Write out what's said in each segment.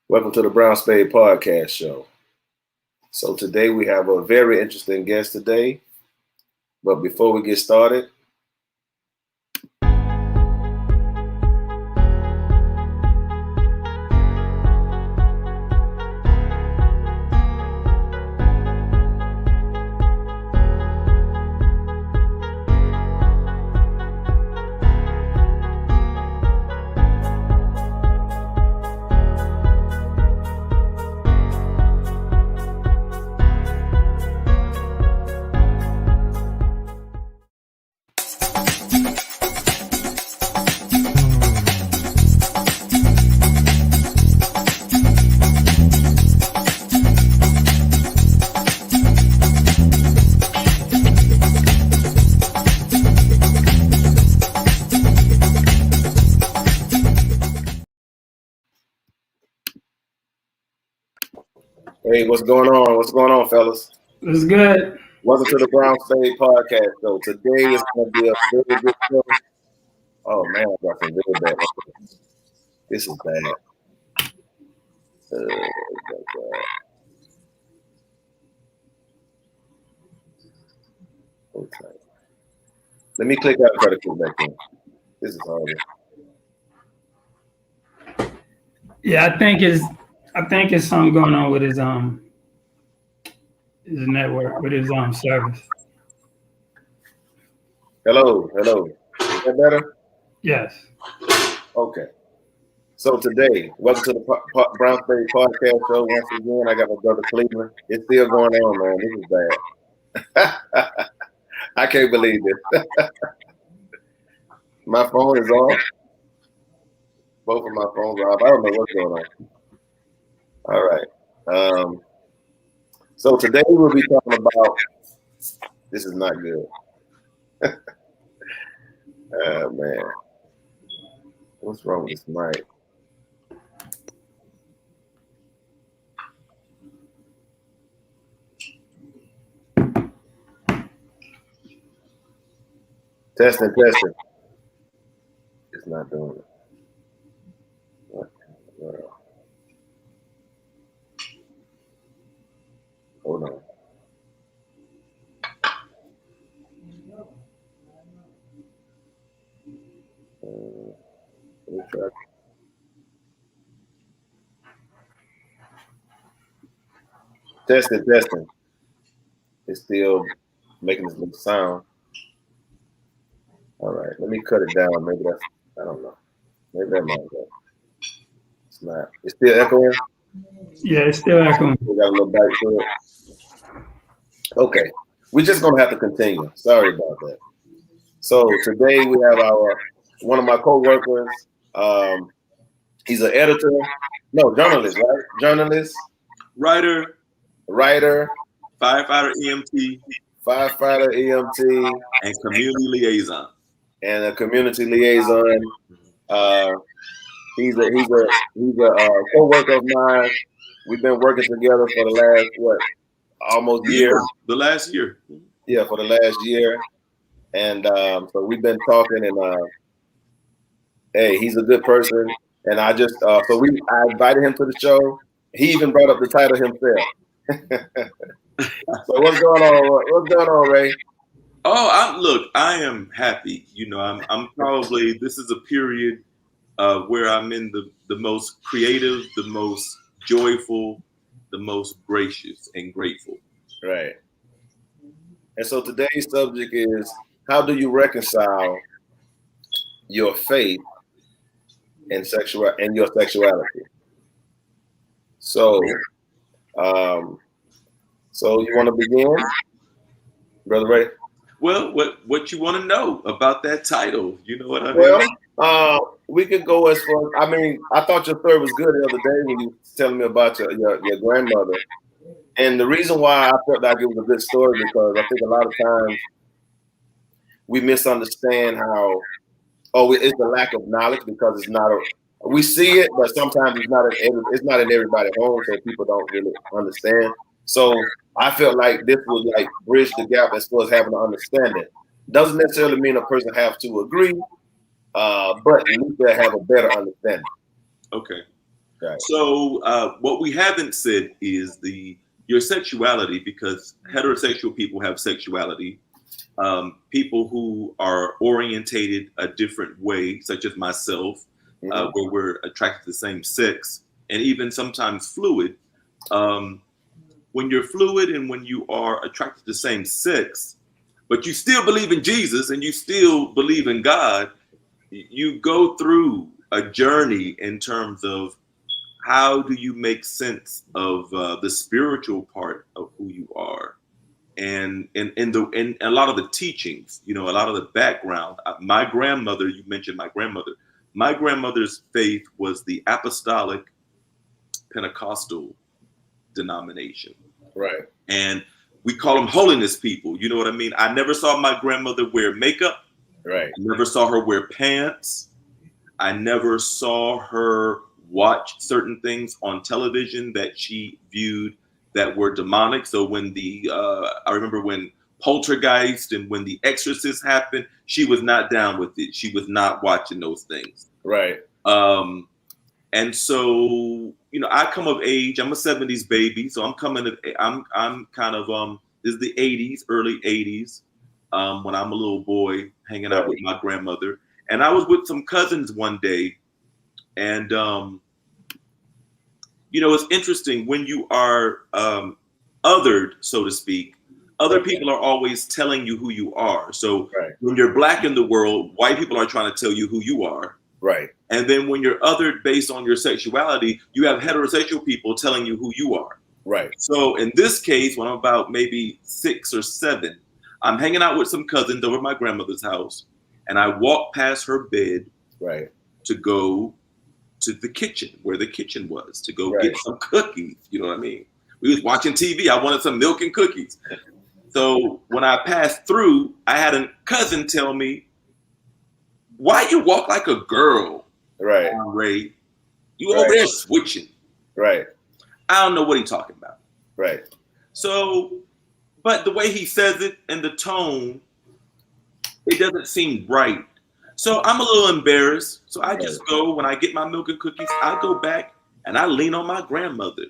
Welcome to the Brown Spade Podcast Show. So today we have a very interesting guest today. But before we get started, hey, what's going on? What's going on, fellas? It's good. Welcome to the Brown Spade Podcast Show. Today is going to be a very good show. Oh man, I got some very bad. This is bad. Okay. Let me click out and try to click back in. This is horrible. Yeah, I think it's something going on with his network, with his service. Hello. Is that better? Yes. Okay. So today, welcome to the Brown Spade Podcast Show. Once again, I got my brother Cleveland. It's still going on, man. This is bad. I can't believe this. My phone is off. Both of my phones are off. I don't know what's going on. All right. So today we'll be talking about. This is not good. Oh man, what's wrong with this mic? Testing. It's not doing it. What in the world? Hold on. Let me try. Testing. It's still making this little sound. All right, let me cut it down. Maybe that's, I don't know. Maybe that might go. It's not. It's still echoing? Yeah, it's still echoing. We got a little bite to it. Okay, we're just going to have to continue. Sorry about that. So today we have one of my co-workers. He's an editor. No, journalist, right? Journalist. Writer. Firefighter EMT. And community liaison. And a community liaison. He's a co-worker of mine. We've been working together for the last almost year. The last year. Yeah, for the last year. And so we've been talking, and hey, he's a good person. And I just I invited him to the show. He even brought up the title himself. So what's going on? What's going on, Ray? Oh, I am happy. You know, I'm probably, this is a period where I'm in the most creative, the most joyful, the most gracious and grateful. Right. And so today's subject is, how do you reconcile your faith and your sexuality? So, so you want to begin, Brother Ray? Well, what you want to know about that title? You know what I mean? Well, we could go as far. I mean, I thought your story was good the other day when you were telling me about your grandmother. And the reason why I felt like it was a good story, because I think a lot of times we misunderstand how, it's a lack of knowledge, because it's not we see it, but sometimes it's not in everybody's home, so people don't really understand. So I felt like this would like bridge the gap as far as having an understanding. Doesn't necessarily mean a person has to agree, but at least they have a better understanding. Okay. Right. So what we haven't said is your sexuality, because heterosexual people have sexuality. People who are orientated a different way, such as myself, where we're attracted to the same sex, and even sometimes fluid. When you're fluid and when you are attracted to the same sex, but you still believe in Jesus and you still believe in God, you go through a journey in terms of how do you make sense of the spiritual part of who you are, and a lot of the teachings, a lot of the background. My grandmother, you mentioned my grandmother. My grandmother's faith was the apostolic Pentecostal denomination. Right. And we call them holiness people. You know what I mean? I never saw my grandmother wear makeup. Right. I never saw her wear pants. I never saw her watch certain things on television that she viewed that were demonic. So when I remember when Poltergeist and when The Exorcist happened, she was not down with it. She was not watching those things. Right. And so, I come of age. I'm a 70s baby, so I'm kind of this is the 80s, early 80s, when I'm a little boy hanging out with my grandmother. And I was with some cousins one day, and it's interesting when you are othered, so to speak. Other people are always telling you who you are. So when you're black in the world, white people are trying to tell you who you are. Right. And then when you're othered based on your sexuality, you have heterosexual people telling you who you are. Right. So in this case, when I'm about maybe 6 or 7, I'm hanging out with some cousins over at my grandmother's house, and I walk past her bed to go to the kitchen, where the kitchen was, to go get some cookies. You know what I mean? We was watching TV. I wanted some milk and cookies. So when I passed through, I had a cousin tell me, "Why you walk like a girl? Right. Ray, you over there switching." Right. I don't know what he's talking about. Right. So, but the way he says it and the tone, it doesn't seem right. So I'm a little embarrassed. So I just go, when I get my milk and cookies, I go back and I lean on my grandmother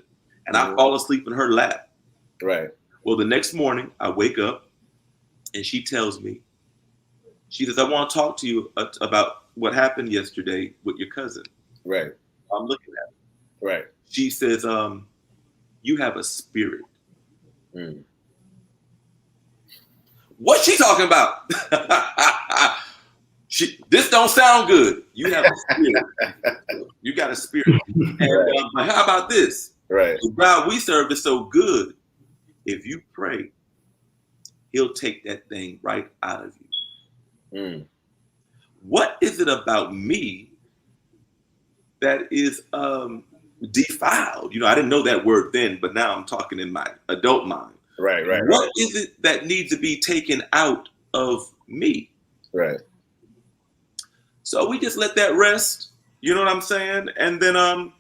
and I fall asleep in her lap. Right. Well, the next morning I wake up and she tells me, she says, "I want to talk to you about what happened yesterday with your cousin." Right. I'm looking at her. Right. She says, "You have a spirit." What's she talking about? This don't sound good. You have a spirit. You got a spirit. And but how about this? Right. The God we serve is so good. If you pray, He'll take that thing right out of you. What is it about me that is defiled? I didn't know that word then, but now I'm talking in my adult mind. Right. What is it that needs to be taken out of me? Right. So we just let that rest. You know what I'm saying? And then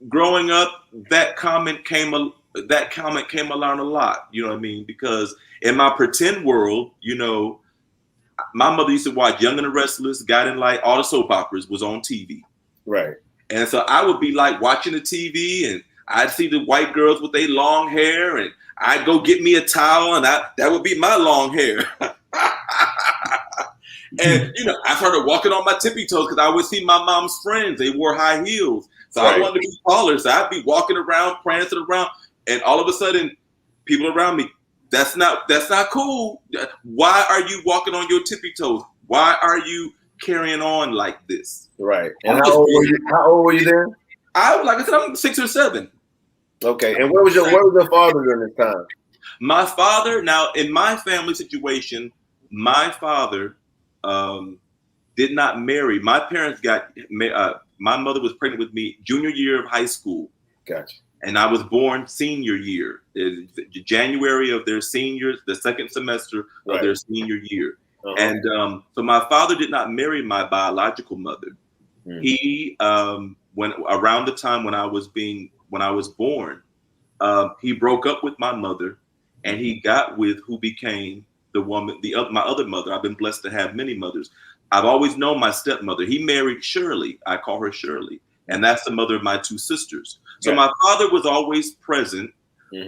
growing up, that comment came along a lot. You know what I mean? Because in my pretend world, my mother used to watch Young and the Restless, Guiding Light, all the soap operas was on TV. Right. And so I would be like watching the TV, and I'd see the white girls with their long hair, and I'd go get me a towel, and that would be my long hair. And I started walking on my tippy toes because I would see my mom's friends. They wore high heels, so I wanted to be taller. So I'd be walking around, prancing around, and all of a sudden, people around me, that's not cool. Why are you walking on your tippy toes? Why are you carrying on like this? Right. And how old were you then? Like I said, I'm 6 or 7. Okay. And where was your father during this time? My father, now in my family situation, my father did not marry. My parents my mother was pregnant with me junior year of high school. Gotcha. And I was born senior year, January of their seniors, the second semester of their senior year. And so my father did not marry my biological mother. He, when around the time when I was born, he broke up with my mother, and he got with who became the woman, my other mother. I've been blessed to have many mothers. I've always known my stepmother. He married Shirley. I call her Shirley. and that's the mother of my two sisters. So Yeah. my father was always present,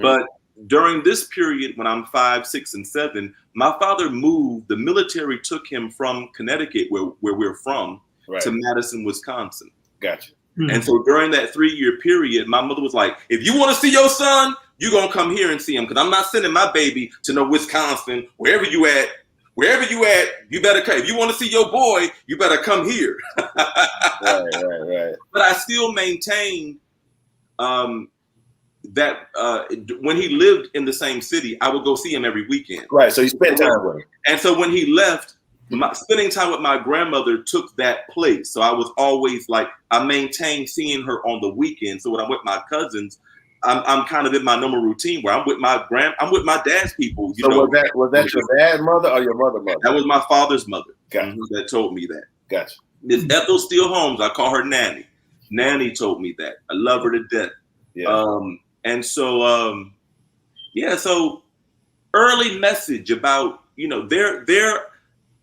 but during this period when I'm 5, 6, and 7, my father moved. The military took him from Connecticut, where we're from, to Madison, Wisconsin. Gotcha. And so during that 3-year period, my mother was like, if you want to see your son, you're going to come here and see him, because I'm not sending my baby to no Wisconsin. Wherever you at, you better come. If you want to see your boy, you better come here. Right. But I still maintained that when he lived in the same city, I would go see him every weekend. Right, so you spent time with him. And so when he left, spending time with my grandmother took that place. So I was always like, I maintained seeing her on the weekend. So when I'm with my cousins, I'm kind of in my normal routine where I'm with my dad's people. You know, was that your dad's mother or your mother's mother? That was my father's mother. Gotcha. That told me that. Gotcha. Miss Ethel Steele Holmes, I call her Nanny. Nanny told me that. I love her to death. Yeah. And so, so early message about, you know,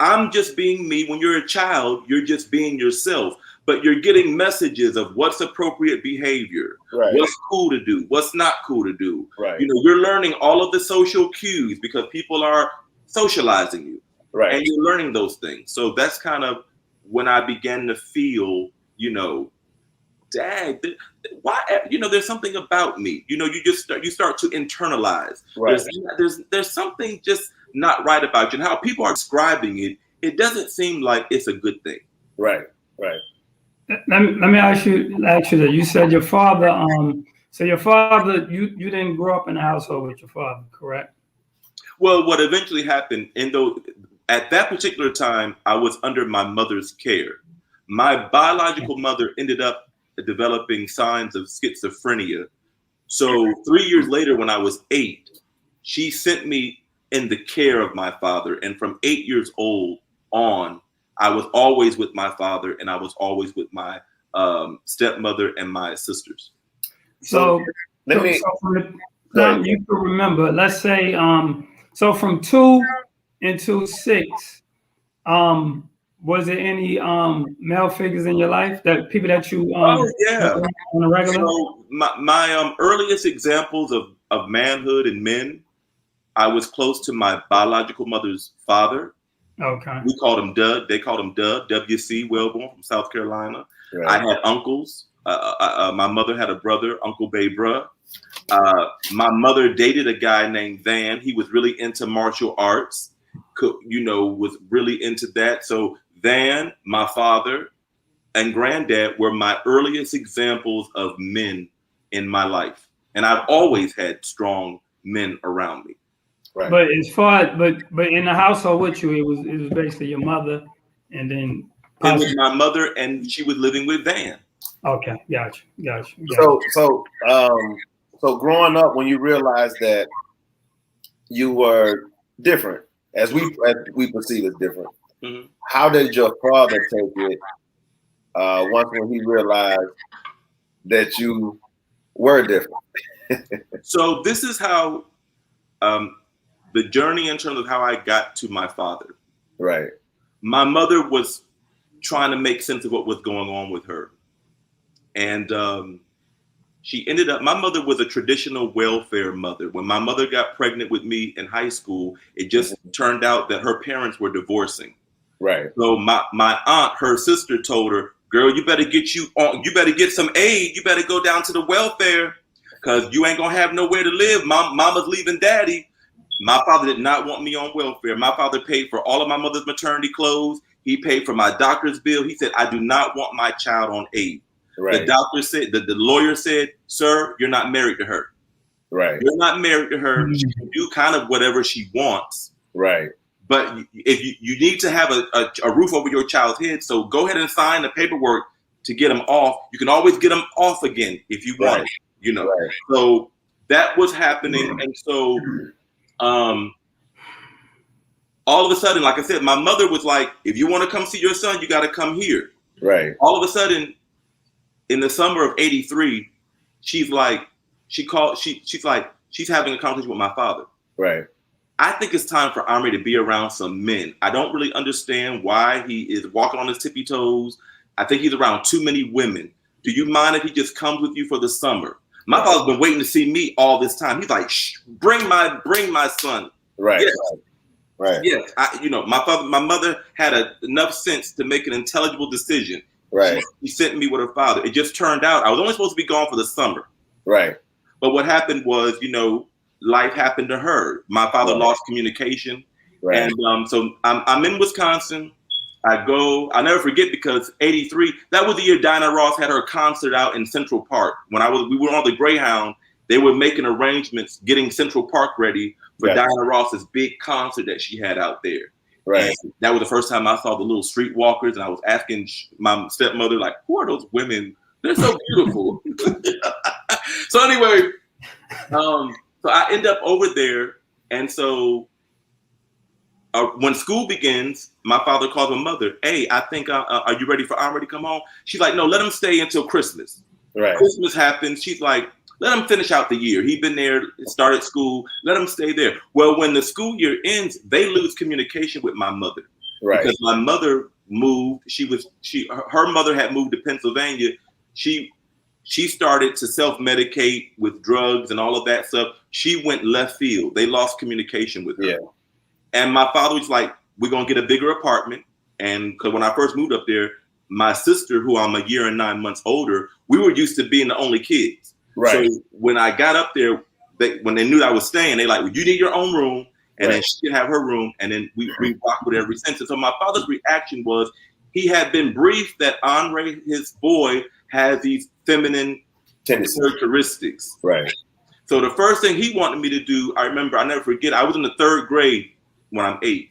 I'm just being me. When you're a child, you're just being yourself, but you're getting messages of what's appropriate behavior, what's cool to do, what's not cool to do. Right. You know, you're learning all of the social cues because people are socializing you, and you're learning those things. So that's kind of when I began to feel, you know, dang, why? You know, there's something about me. You know, you start to internalize. Right. There's something just not right about you, and how people are describing it. It doesn't seem like it's a good thing. Right. Let me ask you that. You said your father. So your father, you didn't grow up in a household with your father, correct? Well, what eventually happened, at that particular time, I was under my mother's care. My biological mother ended up developing signs of schizophrenia. So 3 years later, when I was 8, she sent me in the care of my father. And from 8 years old on, I was always with my father, and I was always with my stepmother and my sisters. So you can remember, let's say, so from 2 into 6, was there any male figures in your life, that people that you oh yeah on a regular? So my earliest examples of manhood and men, I was close to my biological mother's father. Okay. We called him Dud. They called him Dud, W.C. Wellborn from South Carolina. Right. I had uncles. My mother had a brother, Uncle Bay Bruh. My mother dated a guy named Van. He was really into martial arts, you know, was really into that. So Van, my father, and granddad were my earliest examples of men in my life. And I've always had strong men around me. Right. But as far but in the household with you, it was basically your mother, and then it was my mother, and she was living with Van. Okay, gotcha. So growing up, when you realized that you were different, as we perceive as different, how did your father take it once when he realized that you were different? So this is how the journey in terms of how I got to my father. Right. My mother was trying to make sense of what was going on with her. And she ended up, my mother was a traditional welfare mother. When my mother got pregnant with me in high school, it just turned out that her parents were divorcing. Right. So my aunt, her sister, told her, girl, you better get some aid. You better go down to the welfare, because you ain't gonna have nowhere to live. Mama's leaving daddy. My father did not want me on welfare. My father paid for all of my mother's maternity clothes. He paid for my doctor's bill. He said, I do not want my child on aid. Right. The doctor said, the lawyer said, sir, you're not married to her. Right. You're not married to her. She can do kind of whatever she wants. Right. But if you need to have a roof over your child's head, so go ahead and sign the paperwork to get them off. You can always get them off again if you want it, you know. Right. So that was happening. And so all of a sudden, like I said, my mother was like, if you want to come see your son, you got to come here. Right. All of a sudden, in the summer of '83, she's like, she's having a conversation with my father. Right. I think it's time for Amri to be around some men. I don't really understand why he is walking on his tippy toes. I think he's around too many women. Do you mind if he just comes with you for the summer? My father's been waiting to see me all this time. He's like, shh, bring my son. Right. Yes. Right. Yes. My mother had enough sense to make an intelligible decision. Right. She sent me with her father. It just turned out I was only supposed to be gone for the summer. Right. But what happened was, life happened to her. My father lost communication. Right. And so I'm in Wisconsin. I'll never forget, because 83, that was the year Diana Ross had her concert out in Central Park. When we were on the Greyhound, they were making arrangements, getting Central Park ready for Diana Ross's big concert that she had out there. Right. And that was the first time I saw the little streetwalkers, and I was asking my stepmother, like, who are those women? They're so beautiful. So anyway, so I end up over there, and so when school begins, my father calls my mother. Hey, I think, are you ready for Amr to come home? She's like, no, let him stay until Christmas. Right. Christmas happens. She's like, let him finish out the year. He'd been there, started school. Let him stay there. Well, when the school year ends, they lose communication with my mother. Right. Because my mother moved. Her mother had moved to Pennsylvania. She started to self-medicate with drugs and all of that stuff. She went left field. They lost communication with her. Yeah. And my father was like, we're going to get a bigger apartment. And because when I first moved up there, my sister, who I'm a year and 9 months older, we were used to being the only kids. Right. So when I got up there, when they knew I was staying, they like, well, you need your own room. And then she could have her room. And then we rocked with it ever since. And so my father's reaction was, he had been briefed that Andre, his boy, has these feminine characteristics. Right. So the first thing he wanted me to do, I remember, I never forget, I was in the 3rd grade when I'm 8.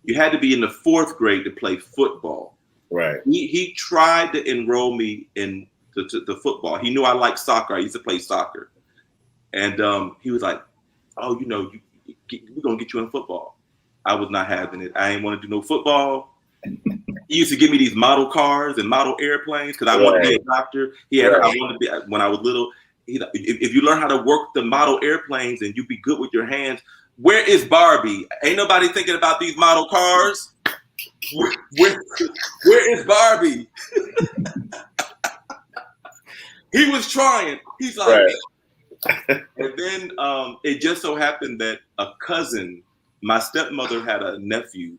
You had to be in the 4th grade to play football. Right. He tried to enroll me in the football. He knew I liked soccer. I used to play soccer. And he was like, oh, we're going to get you in football. I was not having it. I didn't want to do no football. He used to give me these model cars and model airplanes because I wanted to be a doctor. I wanted to be, when I was little, if you learn how to work the model airplanes and you be good with your hands, where is Barbie? Ain't nobody thinking about these model cars. Where is Barbie? He was trying. He's like, and then it just so happened that a cousin, my stepmother had a nephew.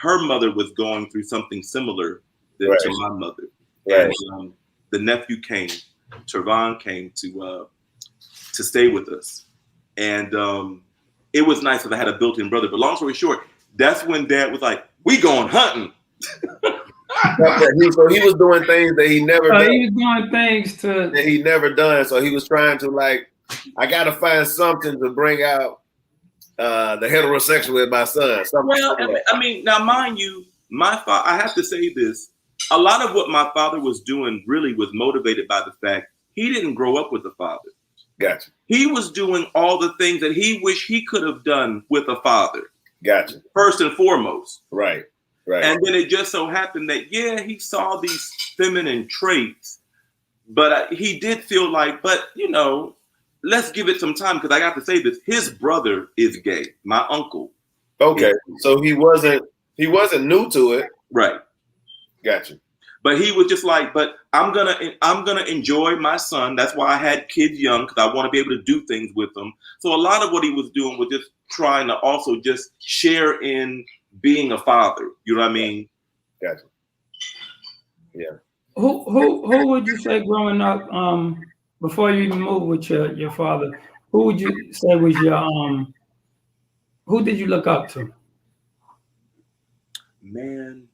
Her mother was going through something similar to my mother. Right. And the nephew came, Trevon came to stay with us. And it was nice because I had a built-in brother. But long story short, that's when Dad was like, we going hunting. So he was doing things that he never done. He was doing things that he never done. So he was trying to, like, I got to find something to bring out the heterosexual in my son. Well, I mean, now mind you, my father, I have to say this, a lot of what my father was doing really was motivated by the fact he didn't grow up with a father. Gotcha. He was doing all the things that he wished he could have done with a father. Gotcha. First and foremost. Right. Right. And then it just so happened that, he saw these feminine traits, but he did feel like, let's give it some time, because I got to say this, his brother is gay, my uncle. Okay. So he wasn't new to it. Right. Gotcha. But he was just like, but I'm gonna enjoy my son. That's why I had kids young, because I want to be able to do things with them. So a lot of what he was doing was just trying to also just share in being a father. You know what I mean? Gotcha. Yeah. Who would you say growing up, before you even moved with your father, who would you say was your who did you look up to? Man.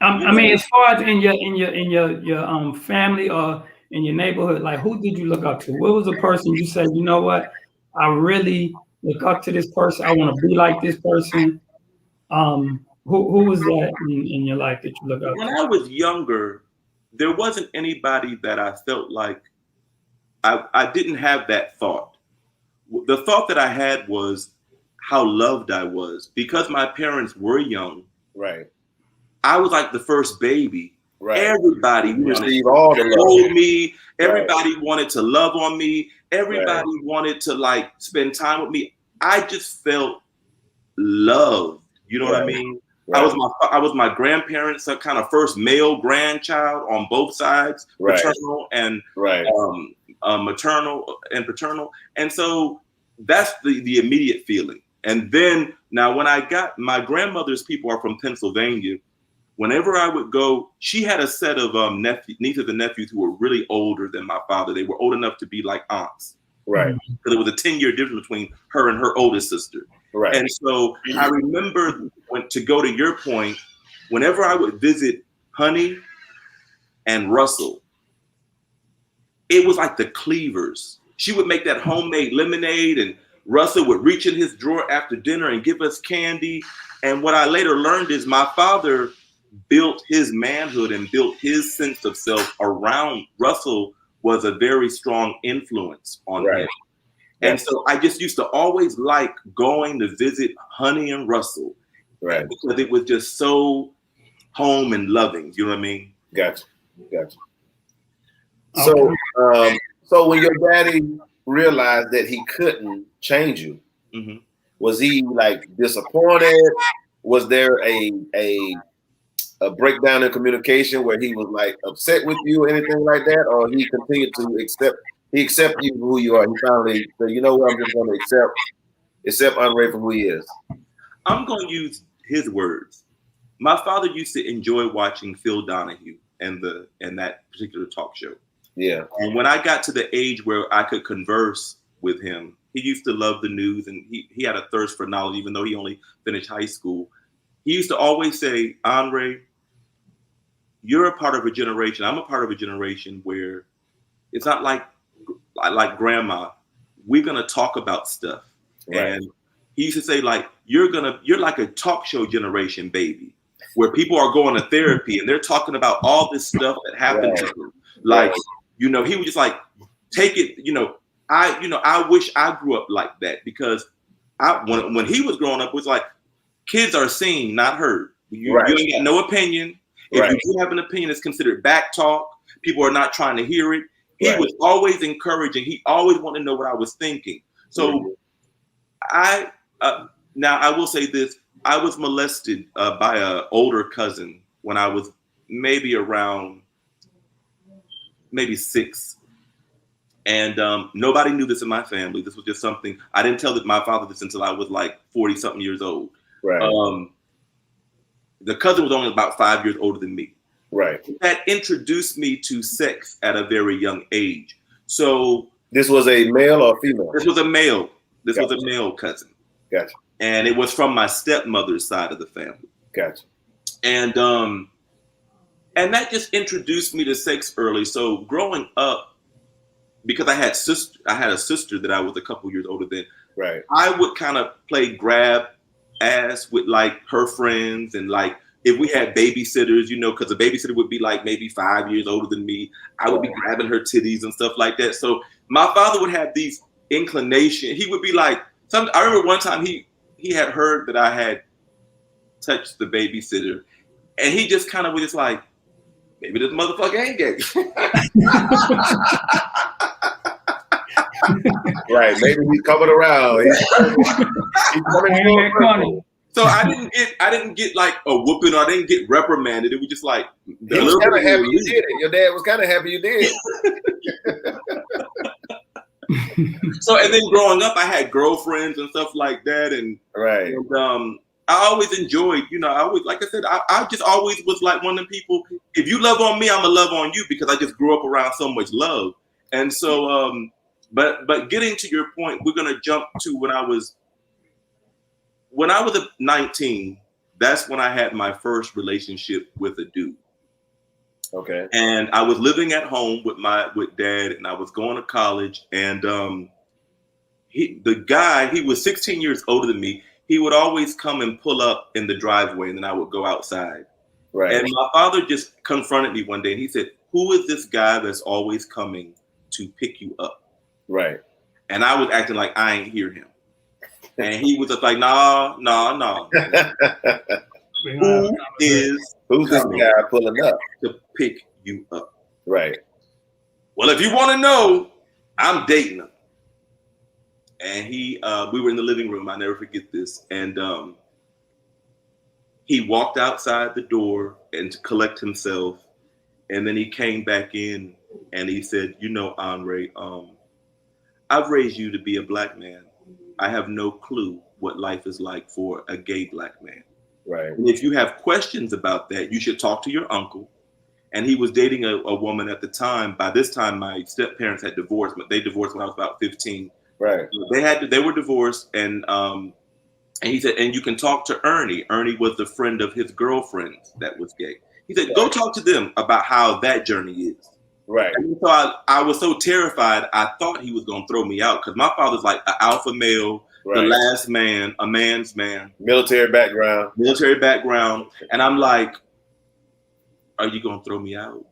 I mean, as far as in your family or in your neighborhood, like, who did you look up to? What was the person you said, you know what, I really look up to this person. I want to be like this person. Who was that in your life that you look up to? When I was younger, there wasn't anybody that I felt like I didn't have that thought. The thought that I had was how loved I was because my parents were young. Right. I was like the first baby. Right. Everybody wanted to hold me. Everybody wanted to love on me. Everybody wanted to, like, spend time with me. I just felt loved. You know what I mean? Right. I was my grandparents' kind of first male grandchild on both sides, maternal and maternal and paternal, and so that's the immediate feeling. And then now, when I got my grandmother's people are from Pennsylvania. Whenever I would go, she had a set of nieces and nephews who were really older than my father. They were old enough to be like aunts. Right. Because it was a 10-year difference between her and her oldest sister. Right. And so I remember to go to your point, whenever I would visit Honey and Russell, it was like the Cleavers. She would make that homemade lemonade, and Russell would reach in his drawer after dinner and give us candy. And what I later learned is my father built his manhood and built his sense of self around Russell. Was a very strong influence on him. And so I just used to always like going to visit Honey and Russell. Right. Because it was just so home and loving. You know what I mean? Gotcha. So, so when your daddy realized that he couldn't change you, was he like disappointed? Was there a breakdown in communication where he was like upset with you or anything like that, or he continued to accept you for who you are? He finally said, you know what, I'm just going to accept Andre for who he is. I'm going to use his words. My father used to enjoy watching Phil Donahue and that particular talk show. Yeah. And when I got to the age where I could converse with him, he used to love the news, and he had a thirst for knowledge, even though he only finished high school. He used to always say, Andre, you're a part of a generation. I'm a part of a generation where it's not like grandma. We're going to talk about stuff. Right. And he used to say, like, you're like a talk show generation, baby, where people are going to therapy and they're talking about all this stuff that happened to them. Like, he was just like, take it, I wish I grew up like that, because when he was growing up, it was like, kids are seen, not heard. You ain't got no opinion. If you do have an opinion, it's considered back talk. People are not trying to hear it. He was always encouraging. He always wanted to know what I was thinking. So now I will say this. I was molested by an older cousin when I was maybe around 6. And nobody knew this in my family. This was just something, I didn't tell my father this until I was like 40 something years old. Right. The cousin was only about 5 years older than me. Right. That introduced me to sex at a very young age. So this was a male or female? This was a male. This was a male cousin. Gotcha. And it was from my stepmother's side of the family. Gotcha. And that just introduced me to sex early. So growing up, because I had a sister that I was a couple years older than. Right. I would kind of play grab ass with like her friends, and like if we had babysitters, because the babysitter would be like maybe 5 years older than me, I would be grabbing her titties and stuff like that. So my father would have these inclinations. He would be like, I remember one time he had heard that I had touched the babysitter, and he just kind of was just like, maybe this motherfucker ain't gay. Right, maybe he's coming around. He's coming around. So I didn't get like a whooping, or I didn't get reprimanded. It was just like, he was kind of happy you did it. Your dad was kind of happy you did. So, and then growing up, I had girlfriends and stuff like that, and I always enjoyed, I always, like I said, I just always was like one of them people. If you love on me, I'm gonna love on you, because I just grew up around so much love. And so, but getting to your point, we're gonna jump to when I was 19. That's when I had my first relationship with a dude. Okay. And I was living at home with dad, and I was going to college, and the guy, he was 16 years older than me. He would always come and pull up in the driveway, and then I would go outside. Right. And my father just confronted me one day, and he said, "Who is this guy that's always coming to pick you up?" Right. And I was acting like I ain't hear him. And he was just like, nah. Who's this guy pulling up to pick you up? Right. Well, if you want to know, I'm dating him. And we were in the living room. I never forget this. And He walked outside the door and to collect himself, and then he came back in and he said, "You know, Andre, I've raised you to be a black man. I have no clue what life is like for a gay black man. Right. And if you have questions about that, you should talk to your uncle." And he was dating a woman at the time. By this time, my step parents had divorced, but they divorced when I was about 15. Right. They were divorced, and he said, and you can talk to Ernie. Ernie was the friend of his girlfriend that was gay. He said, go talk to them about how that journey is. Right. And so I was so terrified, I thought he was going to throw me out because my father's like an alpha male, the last man, a man's man. Military background. And I'm like, are you going to throw me out?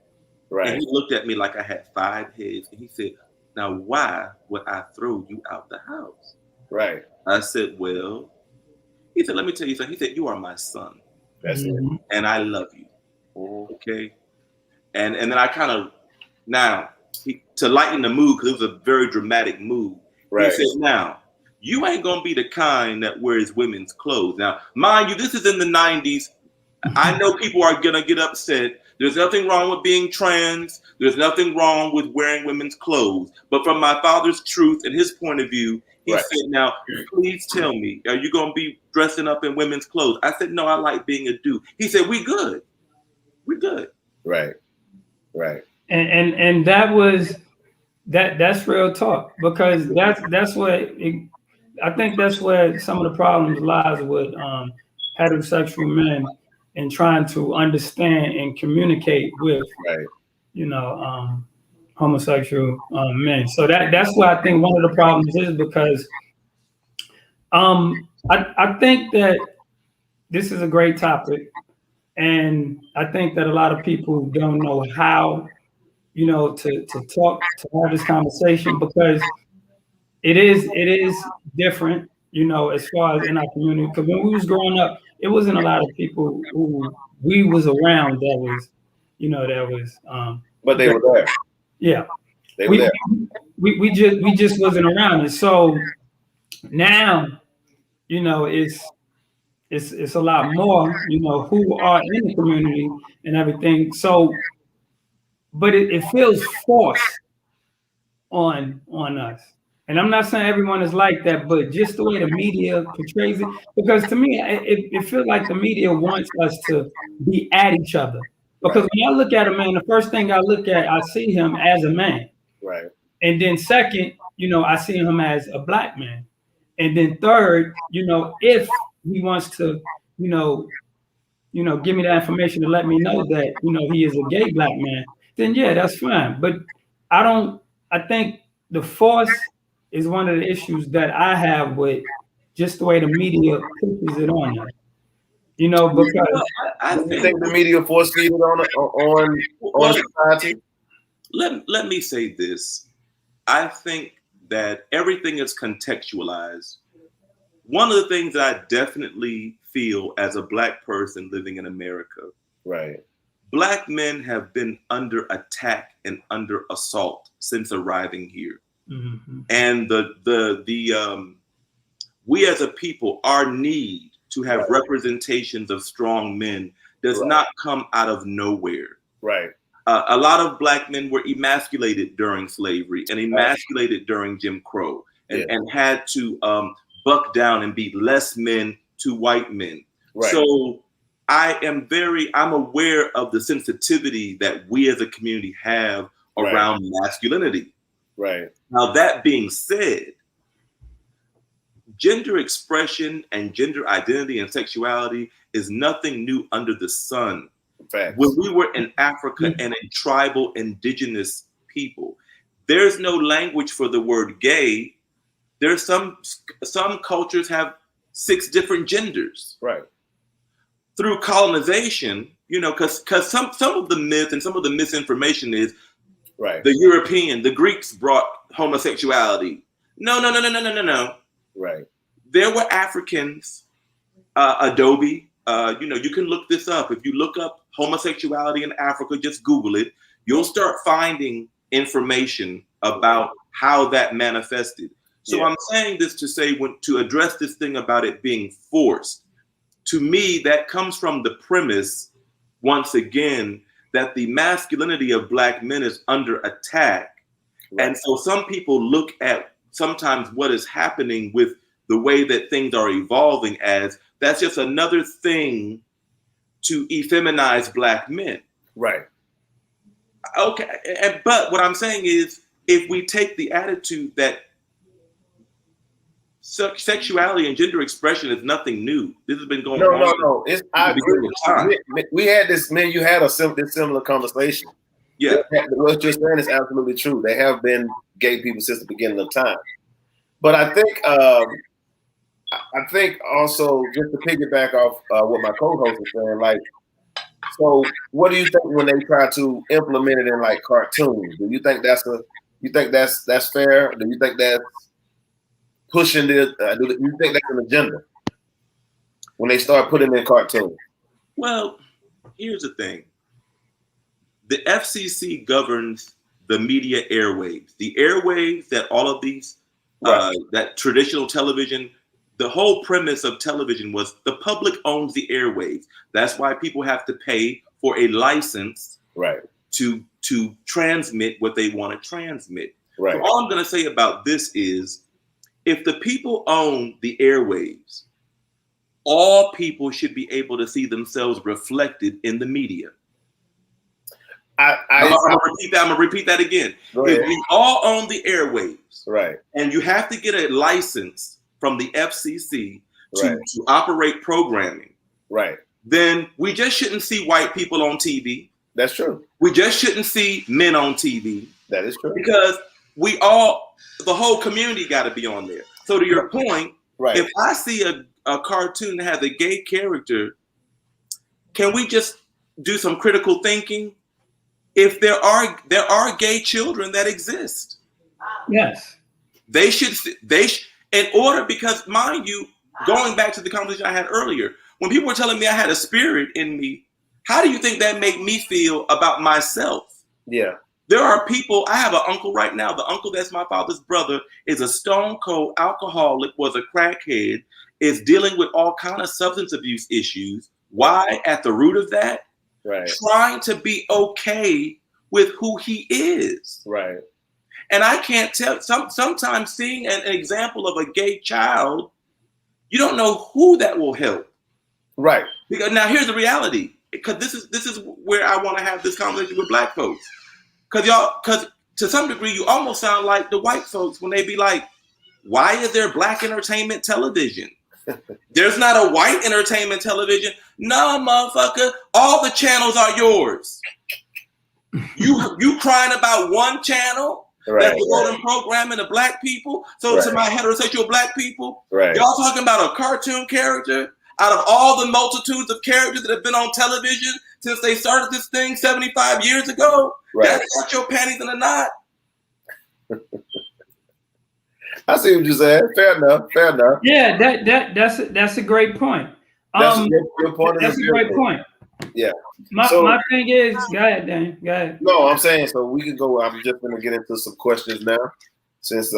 Right. And he looked at me like I had 5 heads. And he said, now why would I throw you out the house? Right. I said, well, he said, let me tell you something. He said, you are my son. That's it. And I love you. Okay. And then I kind of, to lighten the mood, because it was a very dramatic mood. Right. He said, now, you ain't going to be the kind that wears women's clothes. Now, mind you, this is in the 90s. I know people are going to get upset. There's nothing wrong with being trans. There's nothing wrong with wearing women's clothes. But from my father's truth and his point of view, he said, now, please tell me, are you going to be dressing up in women's clothes? I said, no, I like being a dude. He said, we good. We good. Right. Right. And that's real talk, because that's what I think that's where some of the problems lies with heterosexual men and trying to understand and communicate with homosexual men. So that's why I think one of the problems is, because I think that this is a great topic, and I think that a lot of people don't know how to talk, to have this conversation, because it is different, as far as in our community. Because when we was growing up, it wasn't a lot of people who we was around that was, but they were there. Yeah, they were there. We just wasn't around it. So now, it's a lot more, who are in the community and everything. So, but it feels forced on us. And I'm not saying everyone is like that, but just the way the media portrays it, because to me, it feels like the media wants us to be at each other. Because when I look at a man, the first thing I look at, I see him as a man. Right. And then second, I see him as a black man. And then third, if he wants to, give me that information to let me know that, he is a gay black man, then yeah, that's fine. But I think the force is one of the issues that I have with just the way the media pushes it on us. Because I think the media force feed it on society. Let me say this. I think that everything is contextualized. One of the things that I definitely feel as a black person living in America, right? Black men have been under attack and under assault since arriving here. Mm-hmm. And we as a people, our need to have representations of strong men does not come out of nowhere. Right. A lot of black men were emasculated during slavery and emasculated during Jim Crow, and had to buck down and be less men to white men. Right. So I'm aware of the sensitivity that we as a community have around masculinity. Right. Now, that being said, gender expression and gender identity and sexuality is nothing new under the sun. Facts. When we were in Africa and in tribal indigenous people, there's no language for the word gay. There's some cultures have 6 different genders. Right. Through colonization, because some of the myth and some of the misinformation is the Greeks brought homosexuality. No. Right. There were Africans, Adobe. You can look this up. If you look up homosexuality in Africa, just Google it. You'll start finding information about how that manifested. So I'm saying this to say, to address this thing about it being forced. to me, that comes from the premise, once again, that the masculinity of Black men is under attack. Right. And so some people look at sometimes what is happening with the way that things are evolving as that's just another thing to effeminize Black men. Right. Okay. But what I'm saying is, if we take the attitude that sexuality and gender expression is nothing new. This has been going on. No. I agree. We had this, man, you had this similar conversation. Yeah. What you're saying is absolutely true. There have been gay people since the beginning of time. But I think also, just to piggyback off what my co-host is saying, like, so what do you think when they try to implement it in like cartoons? Do you think that's fair? Do you think that's pushing do you think that's an agenda when they start putting in cartoons? Well, here's the thing. The FCC governs the media airwaves. The airwaves that all of these, that traditional television, the whole premise of television was the public owns the airwaves. That's why people have to pay for a license to transmit what they want to transmit. Right. So all I'm going to say about this is, if the people own the airwaves, all people should be able to see themselves reflected in the media. I'm gonna repeat that again. If we all own the airwaves, right, and you have to get a license from the FCC to operate programming, right, then we just shouldn't see white people on TV. That's true. We just shouldn't see men on TV. That is true. Because the whole community got to be on there. So to your point, if I see a cartoon that has a gay character, can we just do some critical thinking? If there are gay children that exist, yes, they should in order, because mind you, going back to the conversation I had earlier, when people were telling me I had a spirit in me, how do you think that made me feel about myself? Yeah. There are people, I have an uncle right now. The uncle that's my father's brother is a stone cold alcoholic, was a crackhead, is dealing with all kind of substance abuse issues. Why? At the root of that, trying to be okay with who he is. Right. And I can't tell, sometimes seeing an example of a gay child, you don't know who that will help. Right. Because now here's the reality, because this is where I want to have this conversation with Black folks. Because to some degree, you almost sound like the white folks when they be like, why is there Black entertainment television? There's not a white entertainment television. No, motherfucker, all the channels are yours. You crying about one channel that's devoting programming to Black people. So to my heterosexual Black people, y'all talking about a cartoon character out of all the multitudes of characters that have been on television since they started this thing 75 years ago. That's got your panties in a knot. I see what you said. Fair enough. Yeah, that's a great point. That's a great point. Yeah. My thing is, go ahead, Dan. Go ahead. No, I'm saying, so we can go. I'm just going to get into some questions now, since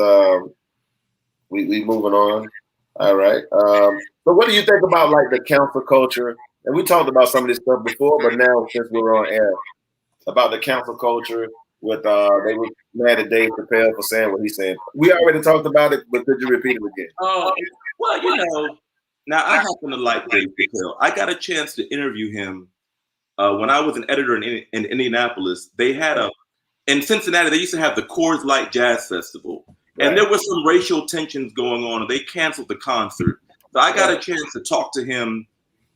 we moving on. All right. So what do you think about like the cancel culture? And we talked about some of this stuff before, but now since we're on air, about the cancel culture with they were mad at Dave Chappelle for saying what he said. We already talked about it, but could you repeat it again? Well, now I happen to like Dave Chappelle. I got a chance to interview him when I was an editor in Indianapolis. They had in Cincinnati, they used to have the Coors Light Jazz Festival. And there was some racial tensions going on, and they canceled the concert. So I got a chance to talk to him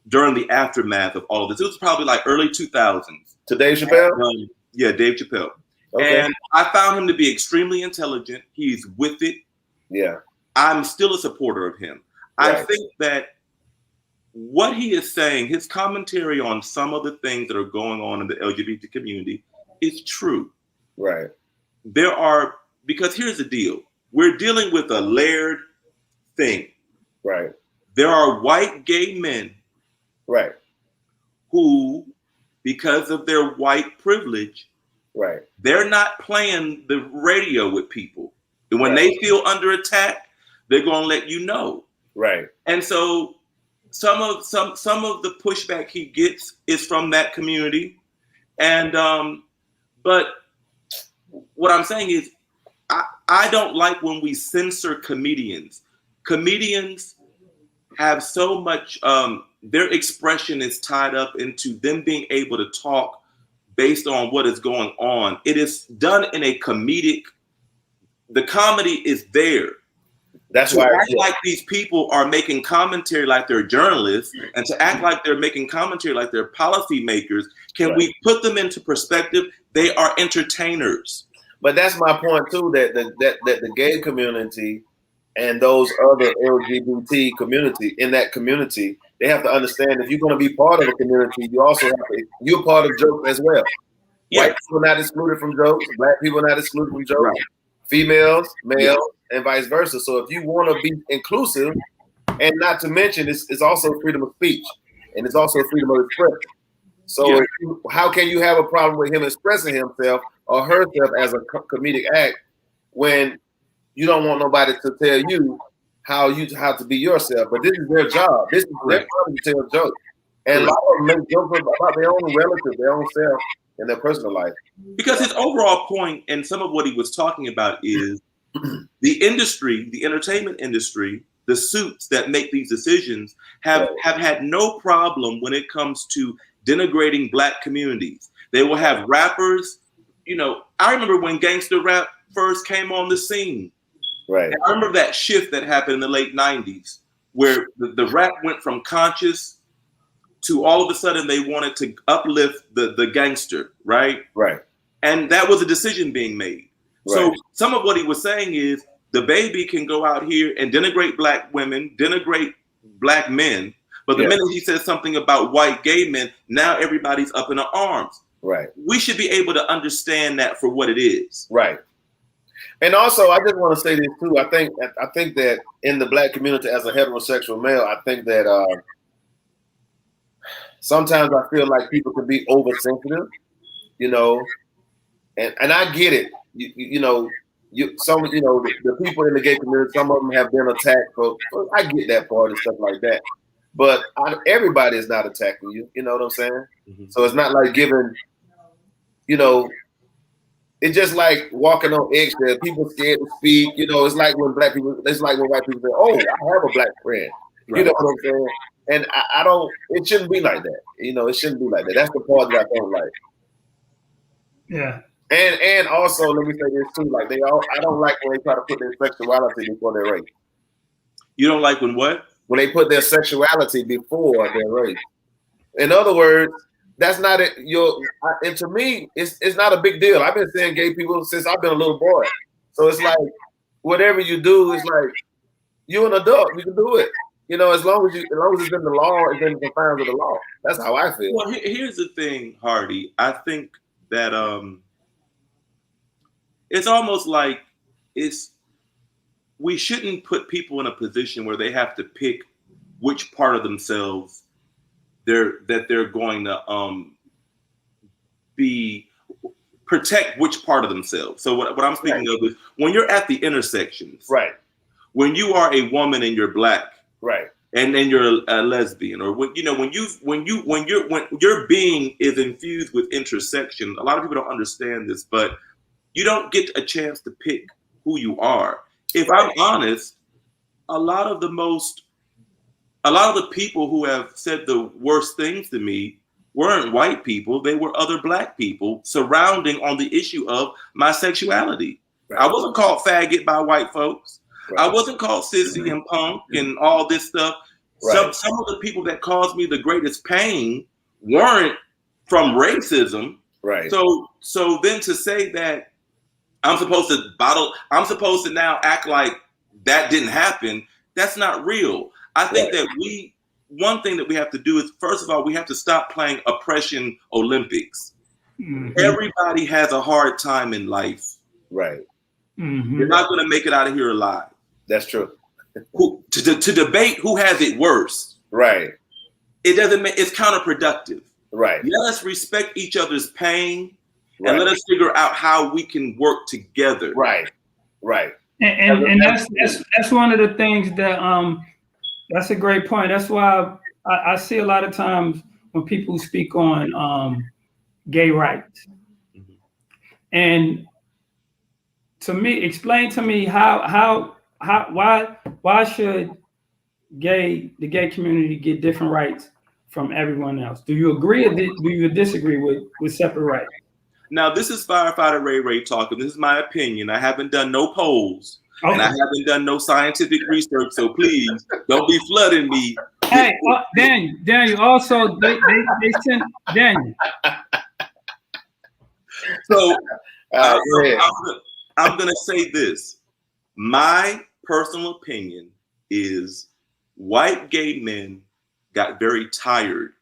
during the aftermath of all of this. It was probably like early 2000s. To Dave Chappelle? Yeah, Dave Chappelle. Okay. And I found him to be extremely intelligent. He's with it. Yeah. I'm still a supporter of him. I think that what he is saying, his commentary on some of the things that are going on in the LGBT community is true. Right. Because here's the deal. We're dealing with a layered thing. Right. There are white gay men. Right. Who, because of their white privilege, they're not playing the radio with people. And when they feel under attack, they're going to let you know. Right. And so some of the pushback he gets is from that community, and but what I'm saying is I don't like when we censor comedians. Comedians have so much, their expression is tied up into them being able to talk based on what is going on. It is done in a comedic, the comedy is there. That's to why act like these people are making commentary like they're journalists, and to act like they're making commentary like they're policymakers. Can we put them into perspective? They are entertainers. But that's my point too, that the gay community and those other LGBT community in that community, they have to understand if you're going to be part of a community, you also have to, you're part of jokes as well. Yeah. White people not excluded from jokes, black people not excluded from jokes, right. Females, males, and vice versa. So if you want to be inclusive, and not to mention it's also freedom of speech, and it's also freedom of expression. So how can you have a problem with him expressing himself or herself as a comedic act when you don't want nobody to tell you how to be yourself? But this is their job. This is their job to tell jokes. And a lot of them make jokes about their own relatives, their own self, and their personal life. Because his overall point, and some of what he was talking about, is the industry, the entertainment industry, the suits that make these decisions have had no problem when it comes to denigrating black communities. They will have rappers, you know, I remember when gangster rap first came on the scene. Right. And I remember that shift that happened in the late 90s where the rap went from conscious to all of a sudden they wanted to uplift the gangster, right? Right. And that was a decision being made. Right. So some of what he was saying is the baby can go out here and denigrate black women, denigrate black men. But the minute he says something about white gay men, now everybody's up in arms. Right. We should be able to understand that for what it is. Right. And also, I just want to say this too. I think that in the black community, as a heterosexual male, I think that sometimes I feel like people can be oversensitive, you know, and I get it. The people in the gay community, some of them have been attacked. I get that part and stuff like that. But everybody is not attacking you. You know what I'm saying? Mm-hmm. So it's not like giving, it's just like walking on eggshells. People scared to speak. It's like when white people say, "Oh, I have a black friend." Right. You know what I'm saying? And I don't. It shouldn't be like that. It shouldn't be like that. That's the part that I don't like. Yeah. And also, let me say this too. Like I don't like when they try to put their sexuality before their race. You don't like when what? When they put their sexuality before their race. In other words, that's not it. And to me, it's not a big deal. I've been seeing gay people since I've been a little boy. So it's like whatever you do, it's like you're an adult. You can do it. As long as it's in the law, it's in the confines of the law. That's how I feel. Well, here's the thing, Hardy. I think that it's almost like we shouldn't put people in a position where they have to pick which part of themselves they're going to protect which part of themselves. So what I'm speaking of is when you're at the intersections, right? When you are a woman and you're black, right, and then you're a lesbian, or when your being is infused with intersection. A lot of people don't understand this, but you don't get a chance to pick who you are. If I'm honest, a lot of the people who have said the worst things to me weren't white people. They were other black people surrounding on the issue of my sexuality. Right. I wasn't called faggot by white folks. Right. I wasn't called sissy and punk and all this stuff. Right. Some of the people that caused me the greatest pain weren't from racism. Right. So then to say that I'm supposed to now act like that didn't happen, that's not real. I think that one thing that we have to do is, first of all, we have to stop playing oppression Olympics. Mm-hmm. Everybody has a hard time in life. Right. Mm-hmm. You're not going to make it out of here alive. That's true. To debate who has it worse. Right. It's counterproductive. Right. Let us respect each other's pain. Right. And let us figure out how we can work together. Right, right. And that's one of the things that That's a great point. That's why I see a lot of times when people speak on gay rights, Mhm. and to me, explain to me how why should the gay community get different rights from everyone else? Do you agree or do you disagree with separate rights? Now, this is Firefighter Ray talking. This is my opinion. I haven't done no polls, and I Okay. haven't done no scientific research. So please don't be flooding me. Hey, Daniel. Also, they sent Daniel. So All I'm going to say this. My personal opinion is white gay men got very tired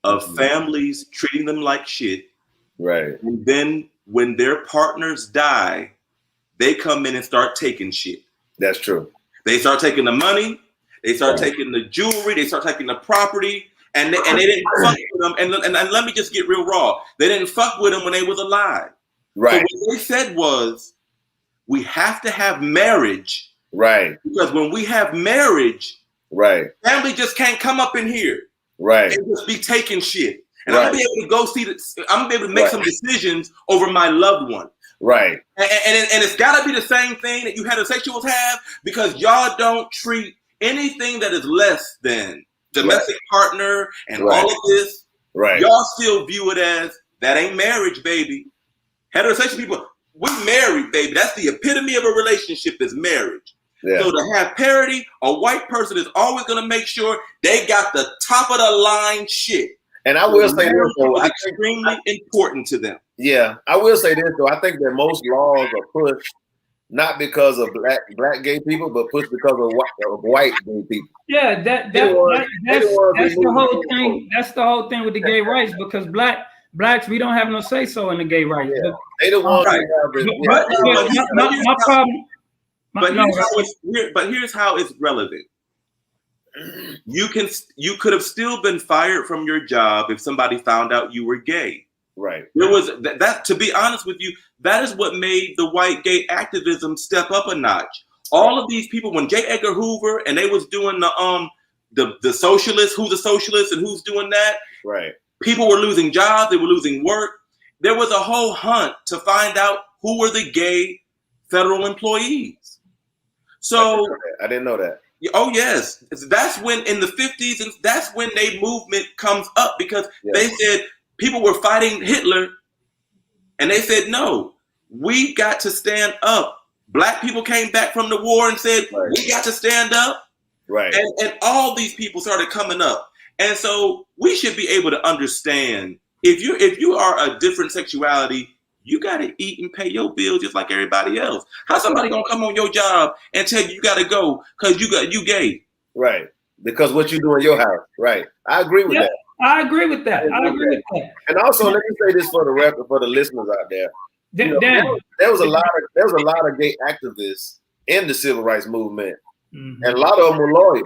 of families treating them like shit. Right. And then when their partners die, they come in and start taking shit. That's true. They start taking the money, they start taking the jewelry, they start taking the property, and they didn't fuck with them. And let me just get real raw. They didn't fuck with them when they was alive. Right. So what they said was, we have to have marriage. Right. Because when we have marriage, right, family just can't come up in here. Right. And just be taking shit. And I'm gonna be able to go see I'm gonna be able to make some decisions over my loved one. Right. And it's gotta be the same thing that you heterosexuals have, because y'all don't treat anything that is less than domestic partner and all of this. Right. Y'all still view it as that ain't marriage, baby. Heterosexual people, we married, baby. That's the epitome of a relationship, is marriage. Yeah. So to have parity, a white person is always going to make sure they got the top of the line shit. And I will say this, though, I think extremely important to them. Yeah, I will say this, though. I think that most laws are pushed not because of black gay people, but pushed because of white gay people. Yeah, that's the whole thing. That's the whole thing with the gay rights, because blacks, we don't have no say so in the gay rights. Yeah. They the ones my problem. But here's how it's relevant. You could have still been fired from your job if somebody found out you were gay. Right. There was that. To be honest with you, that is what made the white gay activism step up a notch. All of these people, when J. Edgar Hoover and they was doing the socialists, who's a socialist and who's doing that. Right. People were losing jobs. They were losing work. There was a whole hunt to find out who were the gay federal employees. So I didn't know that. Oh yes, that's when in the 50s, and that's when their movement comes up, because they said people were fighting Hitler, and they said no, we got to stand up. Black people came back from the war and said we got to stand up. Right. And all these people started coming up. And so we should be able to understand, if you are a different sexuality, you got to eat and pay your bills just like everybody else. How somebody gonna come on your job and tell you got to go because you gay? Right. Because what you do in your house. Right. I agree with that. I agree with that. And also, let me say this for the record, for the listeners out there. There was a lot of gay activists in the civil rights movement, and a lot of them were lawyers,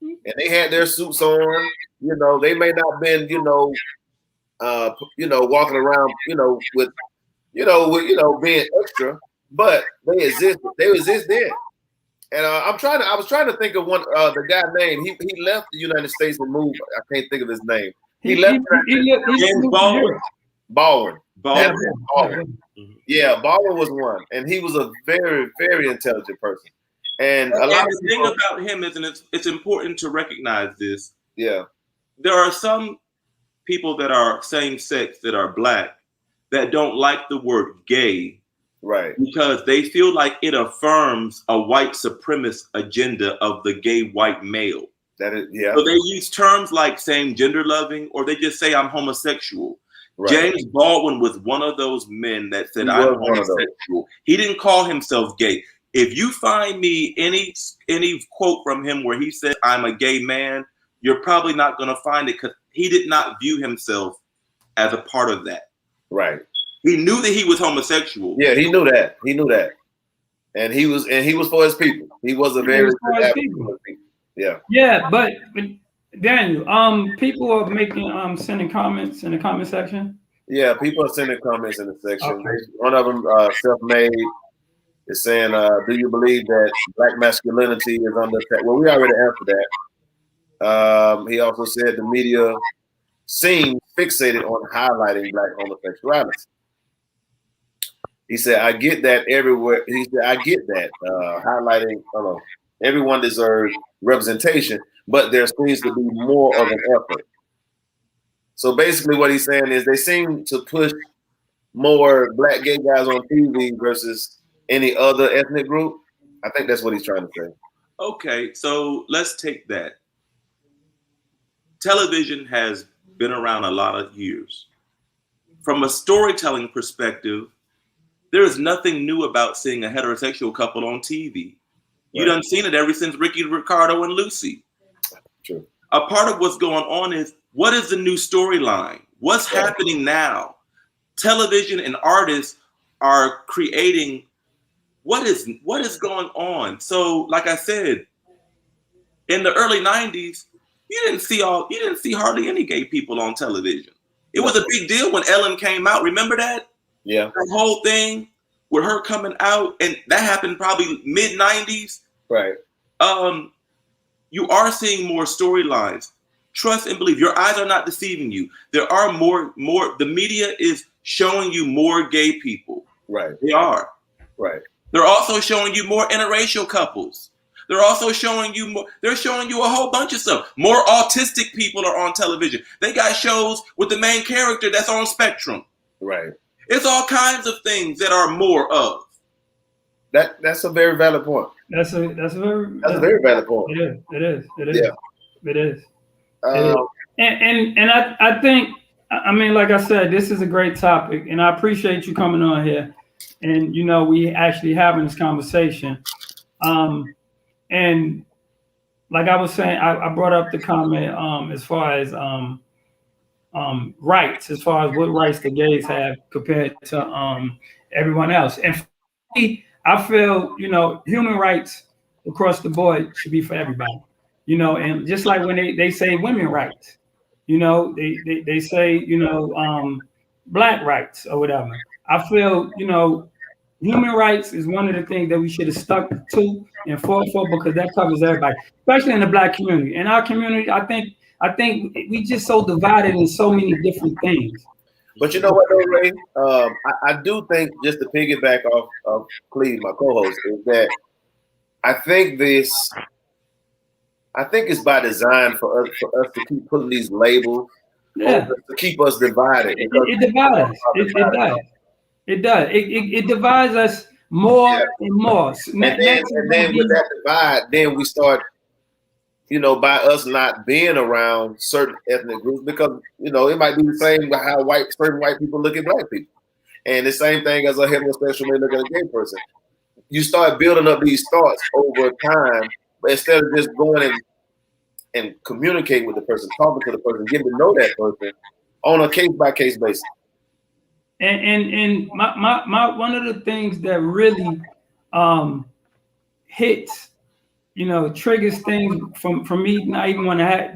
and they had their suits on. You know, they may not have been, walking around, with being extra, but they exist. They exist there. And I was trying to think of one, the guy name. He left the United States and moved. I can't think of his name. He left. James Baldwin. Baldwin. Yeah, Baldwin was one, and he was a very, very intelligent person. And the thing about him is, and it's important to recognize this. Yeah, there are some people that are same sex that are black that don't like the word gay, right? Because they feel like it affirms a white supremacist agenda of the gay white male. That is, yeah. So they use terms like saying gender loving, or they just say I'm homosexual. Right. James Baldwin was one of those men that said I'm homosexual. He didn't call himself gay. If you find me any quote from him where he said I'm a gay man, you're probably not going to find it, because he did not view himself as a part of that. Right. He knew that he was homosexual. Yeah, he knew that. And he was for his people. He was a very for his people. Yeah. Yeah, but Daniel, people are making sending comments in the comment section. Yeah, people are sending comments in the section. Okay. One of them, self-made. It's saying, do you believe that black masculinity is under attack? Well, we already answered that. He also said the media seems fixated on highlighting black homosexuality. He said, I get that everywhere. He said, I get that. Highlighting, everyone deserves representation, but there seems to be more of an effort. So basically what he's saying is they seem to push more black gay guys on TV versus any other ethnic group. I think that's what he's trying to say. Okay, so let's take that. Television has been around a lot of years. From a storytelling perspective, there is nothing new about seeing a heterosexual couple on TV. You done seen it ever since Ricky, Ricardo, and Lucy. True. A part of what's going on is, what is the new storyline? What's happening now? Television and artists are creating what is going on. So, like I said, in the early 90s, you didn't see hardly any gay people on television. It was a big deal when Ellen came out. Remember that? Yeah. The whole thing with her coming out, and that happened probably mid 90s. Right. You are seeing more storylines. Trust and believe. Your eyes are not deceiving you. There are more. The media is showing you more gay people. Right. They are. Right. They're also showing you more interracial couples. They're also showing you more. They're showing you a whole bunch of stuff. More autistic people are on television. They got shows with the main character that's on spectrum. Right. It's all kinds of things that are more of. That's a very valid point. That's a very valid point. It is. Yeah. It is. And I think, I mean, like I said, this is a great topic, and I appreciate you coming on here. And we actually having this conversation. And like I was saying, I brought up the comment as far as rights, as far as what rights the gays have compared to everyone else. And for me, I feel, human rights across the board should be for everybody. And just like when they say women rights, they say, black rights or whatever. I feel, human rights is one of the things that we should have stuck to and fought for, because that covers everybody, especially in the black community. In our community, I think we just so divided in so many different things. But you know what, though, Ray? I do think, just to piggyback off of Cleve, my co-host, is that I think it's by design for us to keep putting these labels to keep us divided. It divides us. It does. It divides us more and more. And then with that divide, then we start, by us not being around certain ethnic groups, because it might be the same with how certain white people look at black people, and the same thing as a heterosexual man looking at a gay person. You start building up these thoughts over time, but instead of just going and communicate with the person, talking to the person, getting to know that person on a case by case basis. And my one of the things that really hits, triggers things from me not even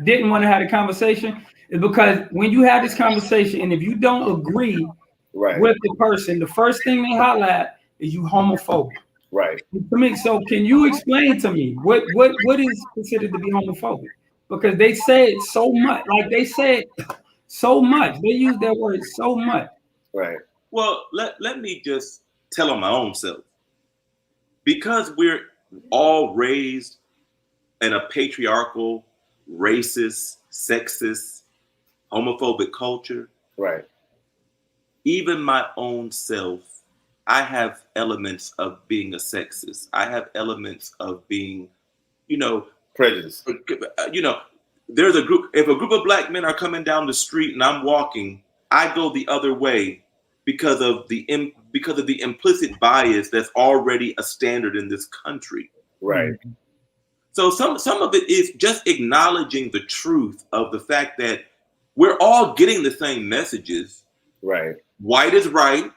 didn't want to have a conversation, is because when you have this conversation, and if you don't agree with the person, the first thing they highlight is you homophobic. Right. To me, so can you explain to me what is considered to be homophobic? Because they say it so much, like they say it so much. They use that word so much. Right. Well, let me just tell on my own self. Because we're all raised in a patriarchal, racist, sexist, homophobic culture. Right. Even my own self, I have elements of being a sexist. I have elements of being, prejudice. There's a group. If a group of black men are coming down the street and I'm walking, I go the other way because of the implicit bias that's already a standard in this country. Right. So some of it is just acknowledging the truth of the fact that we're all getting the same messages. Right. White is right.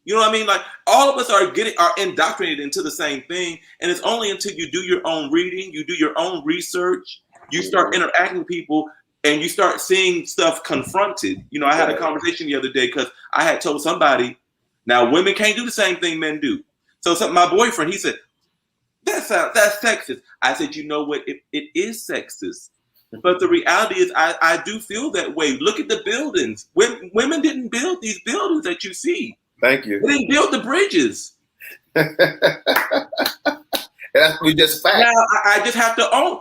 You know what I mean? Like, all of us are indoctrinated into the same thing. And it's only until you do your own reading, you do your own research, you start interacting with people, and you start seeing stuff confronted. I had a conversation the other day because I had told somebody, now women can't do the same thing men do. So my boyfriend, he said, that's sexist. I said, you know what? It is sexist. But the reality is I do feel that way. Look at the buildings. Women didn't build these buildings that you see. Thank you. They didn't build the bridges. We just fact. Now I just have to own.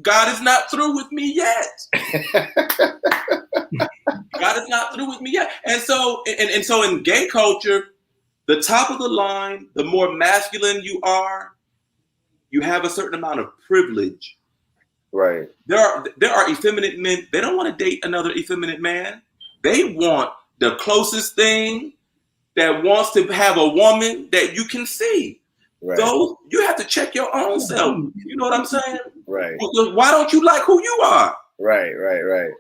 God is not through with me yet. God is not through with me yet. And so in gay culture, the top of the line, the more masculine you are, you have a certain amount of privilege. Right. There are effeminate men. They don't want to date another effeminate man. They want the closest thing that wants to have a woman that you can see. Right. So you have to check your own self. You know what I'm saying? Right. Why don't you like who you are? Right.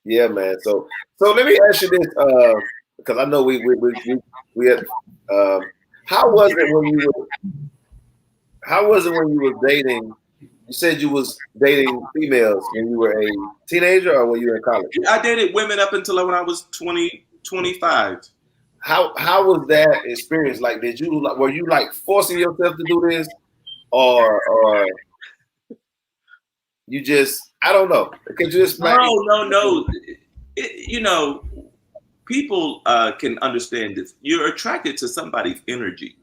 Yeah, man. So let me ask you this, because I know we had, how was it when you were dating? You said you was dating females when you were a teenager, or when you were in college? I dated women up until when I was 20, 25. How was that experience? Like, were you like forcing yourself to do this, or you just, I don't know. Could you explain? No. People can understand this. You're attracted to somebody's energy.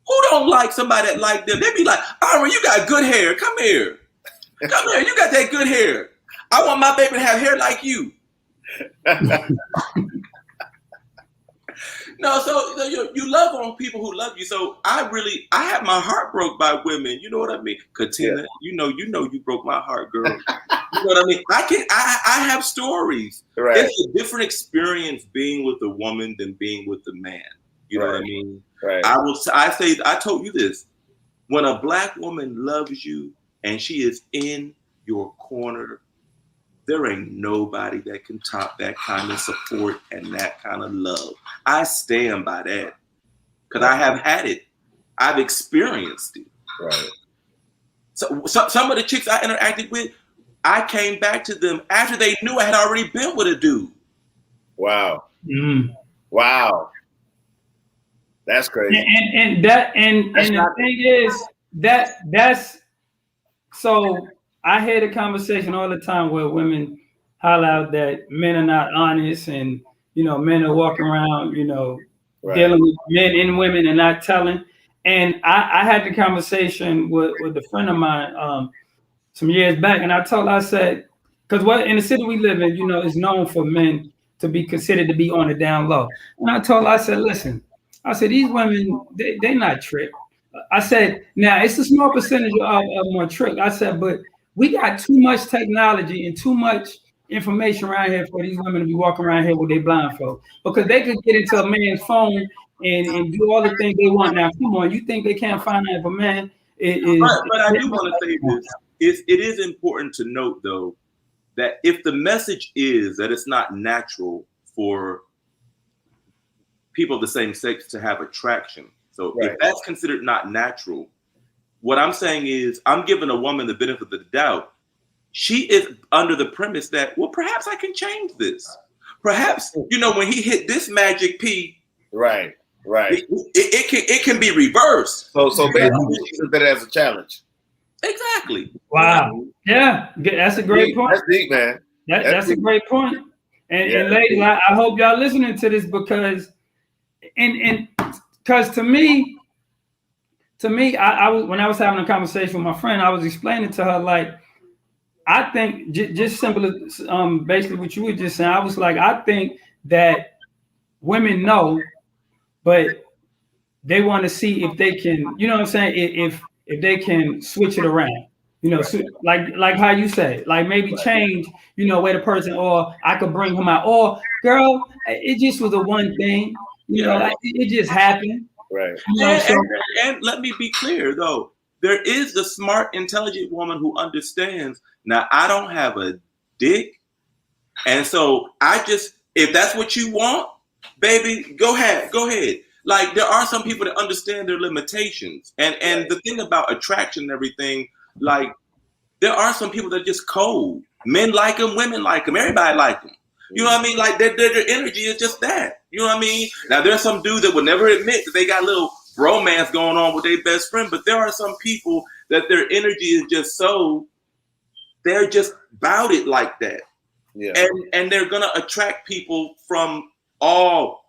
Who don't like somebody that like them? They be like, Ira, you got good hair. Come here. Come here. You got that good hair. I want my baby to have hair like you. No, so you love on people who love you. So I had my heart broke by women. You know what I mean? Katina, yeah. you broke my heart, girl. You know what I mean? I have stories. Right. It's a different experience being with a woman than being with a man. You know what I mean? Right. I told you this. When a black woman loves you and she is in your corner, there ain't nobody that can top that kind of support and that kind of love. I stand by that because I have had it. I've experienced it. Right. So some of the chicks I interacted with, I came back to them after they knew I had already been with a dude. Wow. Mm. Wow. That's crazy. And the thing is that's so. I hear the conversation all the time where women holler out that men are not honest, and men are walking around, dealing with men and women and not telling. And I had the conversation with a friend of mine some years back, and I said, because in the city we live in, is known for men to be considered to be on the down low. And I said, listen, these women, they not tricked. I said, now it's a small percentage of them are tricked. I said, but we got too much technology and too much information around here for these women to be walking around here with their blindfold, because they could get into a man's phone and do all the things they want. Now, come on, you think they can't find out if a man is? But I do want to say this. It is important to note, though, that if the message is that it's not natural for people of the same sex to have attraction, so if that's considered not natural, what I'm saying is I'm giving a woman the benefit of the doubt. She is under the premise that, well, perhaps I can change this. Perhaps, when he hit this magic P, right, it can be reversed. So basically, she sees that as a challenge. Exactly. Wow. Yeah, that's a great point. That's deep, man. That's a great point. And ladies, I hope y'all listening to this, because to me, I was, when I was having a conversation with my friend, I was explaining to her, like, I think just simply, basically what you were just saying, I was like, I think that women know, but they want to see if they can, you know what I'm saying, if they can switch it around, like how you say, like maybe change, where the person, or I could bring him out, or girl, it just was a one thing, it just happened. Right. And let me be clear, though. There is the smart, intelligent woman who understands, now I don't have a dick. And so if that's what you want, baby, go ahead. Like, there are some people that understand their limitations. And the thing about attraction and everything, like, there are some people that are just cold. Men like them, women like them, everybody like them. You know what I mean? Like, their energy is just that. You know what I mean? Now there's some dudes that would never admit that they got a little romance going on with their best friend, but there are some people that their energy is just so, they're just about it like that. Yeah. And they're gonna attract people from all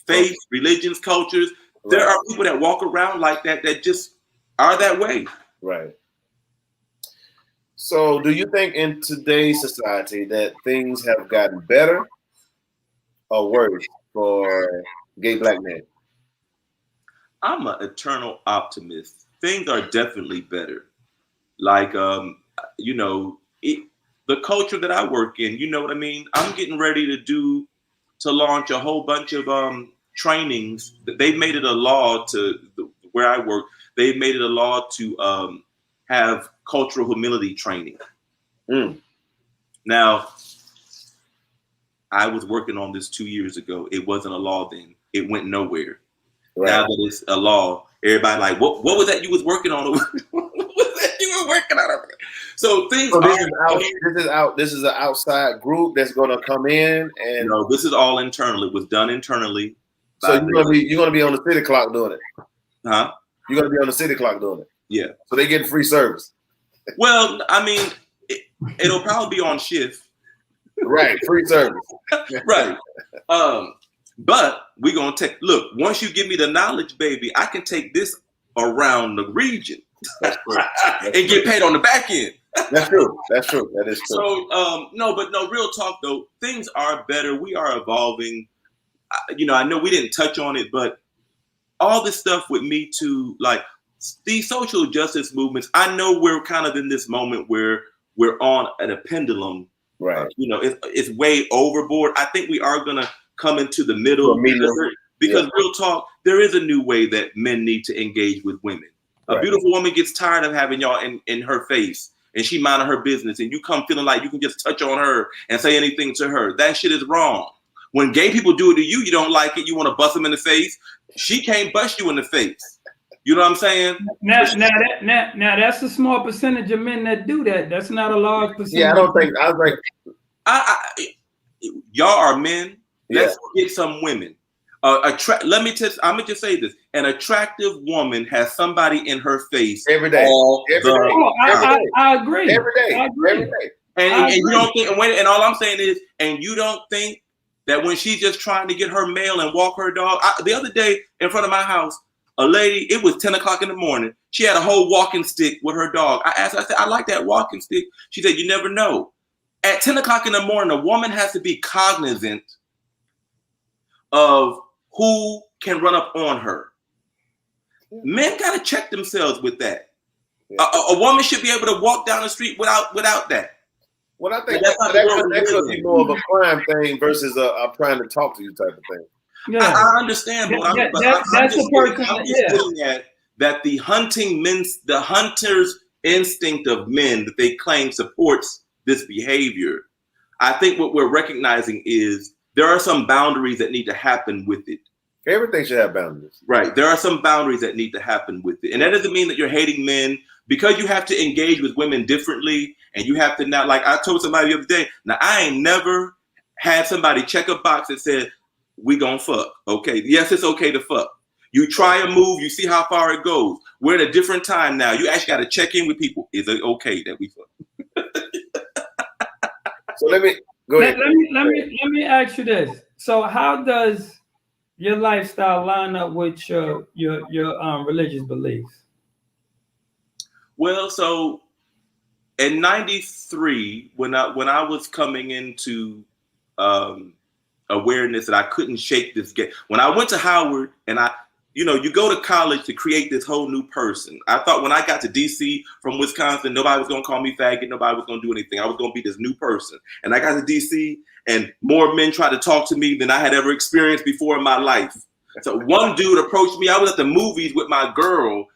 faiths, religions, cultures. There are people that walk around like that just are that way. Right. So do you think in today's society that things have gotten better or worse for gay black men? I'm an eternal optimist. Things are definitely better. Like, you know, the culture that I work in, you know what I mean? I'm getting ready to launch a whole bunch of trainings. They've made it a law where I work, they've made it a law to have cultural humility training. Now, I was working on this 2 years ago. It wasn't a law then. It went nowhere. Right. Now that it's a law, everybody like, what was that you was working on? What was that you were working on? So things. So this is an outside group that's going to come in and. No, this is all internal. It was done internally. So you're gonna be on the city clock doing it. Huh? You're gonna be on the city clock doing it. Yeah. So they get free service. Well, I mean, it'll probably be on shift. Right, free service. Right. But we're gonna look, once you give me the knowledge, baby, I can take this around the region and get paid on the back end. That's true. That's true. That is true. So no, real talk though, things are better. We are evolving. You know, I know we didn't touch on it, but all this stuff with Me Too, like these social justice movements, I know we're kind of in this moment where we're on at a pendulum. Right. You know, it's way overboard. I think we are going to come into the middle because real talk, there is a new way that men need to engage with women. A beautiful woman gets tired of having y'all in her face and she minding her business and you come feeling like you can just touch on her and say anything to her. That shit is wrong. When gay people do it to you, you don't like it. You want to bust them in the face. She can't bust you in the face. You know what I'm saying? Now that's a small percentage of men that do that. That's not a large percentage. Yeah, I don't think. I was like, y'all are men. Let's get some women. I'm gonna just say this: an attractive woman has somebody in her face every day. I agree. Every day. I agree. Every day. And you don't think. And all I'm saying is, and you don't think that when she's just trying to get her mail and walk her dog. The other day in front of my house, a lady, it was 10 o'clock in the morning. She had a whole walking stick with her dog. I asked her, I said, I like that walking stick. She said, you never know. At 10 o'clock in the morning, a woman has to be cognizant of who can run up on her. Men got to check themselves with that. A woman should be able to walk down the street without that. Well, I think that could be more of a crime thing versus I'm trying to talk to you type of thing. Yeah. I understand, but I'm just getting at that the hunter's instinct of men that they claim supports this behavior. I think what we're recognizing is there are some boundaries that need to happen with it. Everything should have boundaries. Right. There are some boundaries that need to happen with it. And that doesn't mean that you're hating men because you have to engage with women differently. And you have to now, like I told somebody the other day, now I ain't never had somebody check a box that said, we gonna fuck. Okay. Yes, it's okay to fuck. You try a move, you see how far it goes. We're at a different time now. You actually got to check in with people. Is it okay that we fuck? So let me go ahead. Let me ask you this. So how does your lifestyle line up with your religious beliefs? Well, so in '93, when I was coming into awareness that I couldn't shake this game. When I went to Howard and you go to college to create this whole new person. I thought when I got to DC from Wisconsin, nobody was going to call me faggot. Nobody was going to do anything. I was going to be this new person. And I got to DC and more men tried to talk to me than I had ever experienced before in my life. So one dude approached me. I was at the movies with my girl,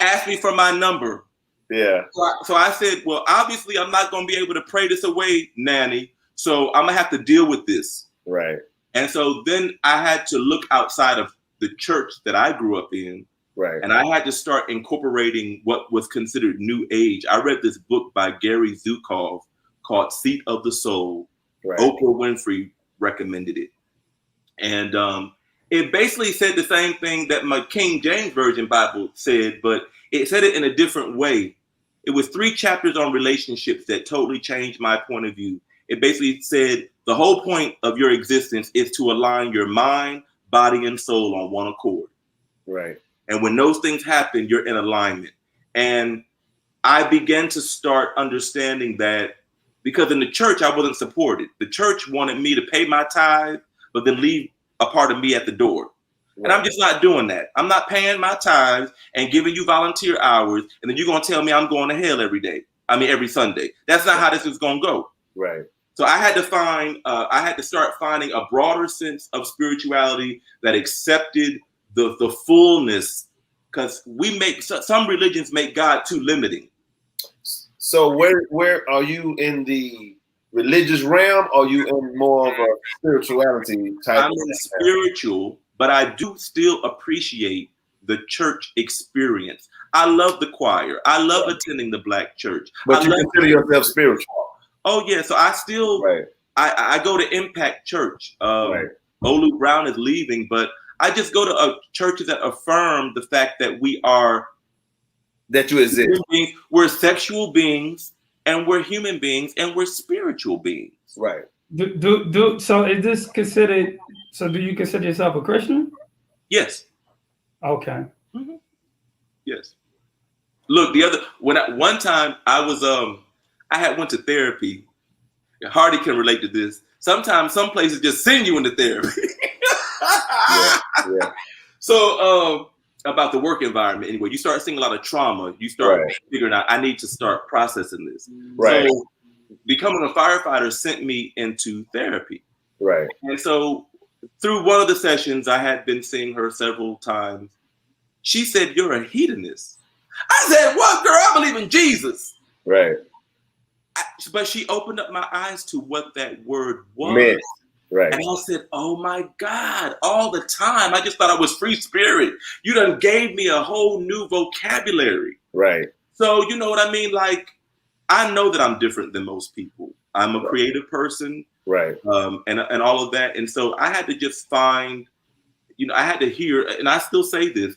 asked me for my number. Yeah. So I said, well, obviously I'm not going to be able to pray this away, nanny. So I'm going to have to deal with this. Right. And so then I had to look outside of the church that I grew up in. Right. And I had to start incorporating what was considered new age. I read this book by Gary Zukov called Seat of the Soul. Right. Oprah Winfrey recommended it. And it basically said the same thing that my King James Version Bible said, but it said it in a different way. It was 3 chapters on relationships that totally changed my point of view. It basically said the whole point of your existence is to align your mind, body, and soul on one accord. Right. And when those things happen, you're in alignment. And I began to start understanding that, because in the church, I wasn't supported. The church wanted me to pay my tithe, but then leave a part of me at the door. Right. And I'm just not doing that. I'm not paying my tithes and giving you volunteer hours, and then you're going to tell me I'm going to hell every Sunday. That's not how this is going to go. Right. So I had to start finding a broader sense of spirituality that accepted the fullness, because some religions make God too limiting. So where are you in the religious realm? Or are you in more of a spirituality type? I'm in spiritual, but I do still appreciate the church experience. I love the choir. I love attending the Black church. But you consider yourself spiritual? Oh yeah, so I still I go to Impact Church. Olu Brown is leaving, but I just go to churches that affirm the fact that that you exist. We're sexual beings, and we're human beings, and we're spiritual beings. Right. So is this considered? So do you consider yourself a Christian? Yes. Okay. Mm-hmm. Yes. Look, one time I was I went to therapy. Hardy can relate to this. Sometimes some places just send you into therapy. Yeah. So about the work environment, anyway, you start seeing a lot of trauma. You start figuring out, I need to start processing this. Right. So becoming a firefighter sent me into therapy. Right. And so through one of the sessions, I had been seeing her several times. She said, "You're a hedonist." I said, "What, girl? I believe in Jesus." Right. But she opened up my eyes to what that word was. Man. Right. And I said, "Oh my God, all the time. I just thought I was free spirit. You done gave me a whole new vocabulary." Right. So, you know what I mean? Like, I know that I'm different than most people. I'm a creative person. Right. And all of that. And so I had to just find, I had to hear, and I still say this,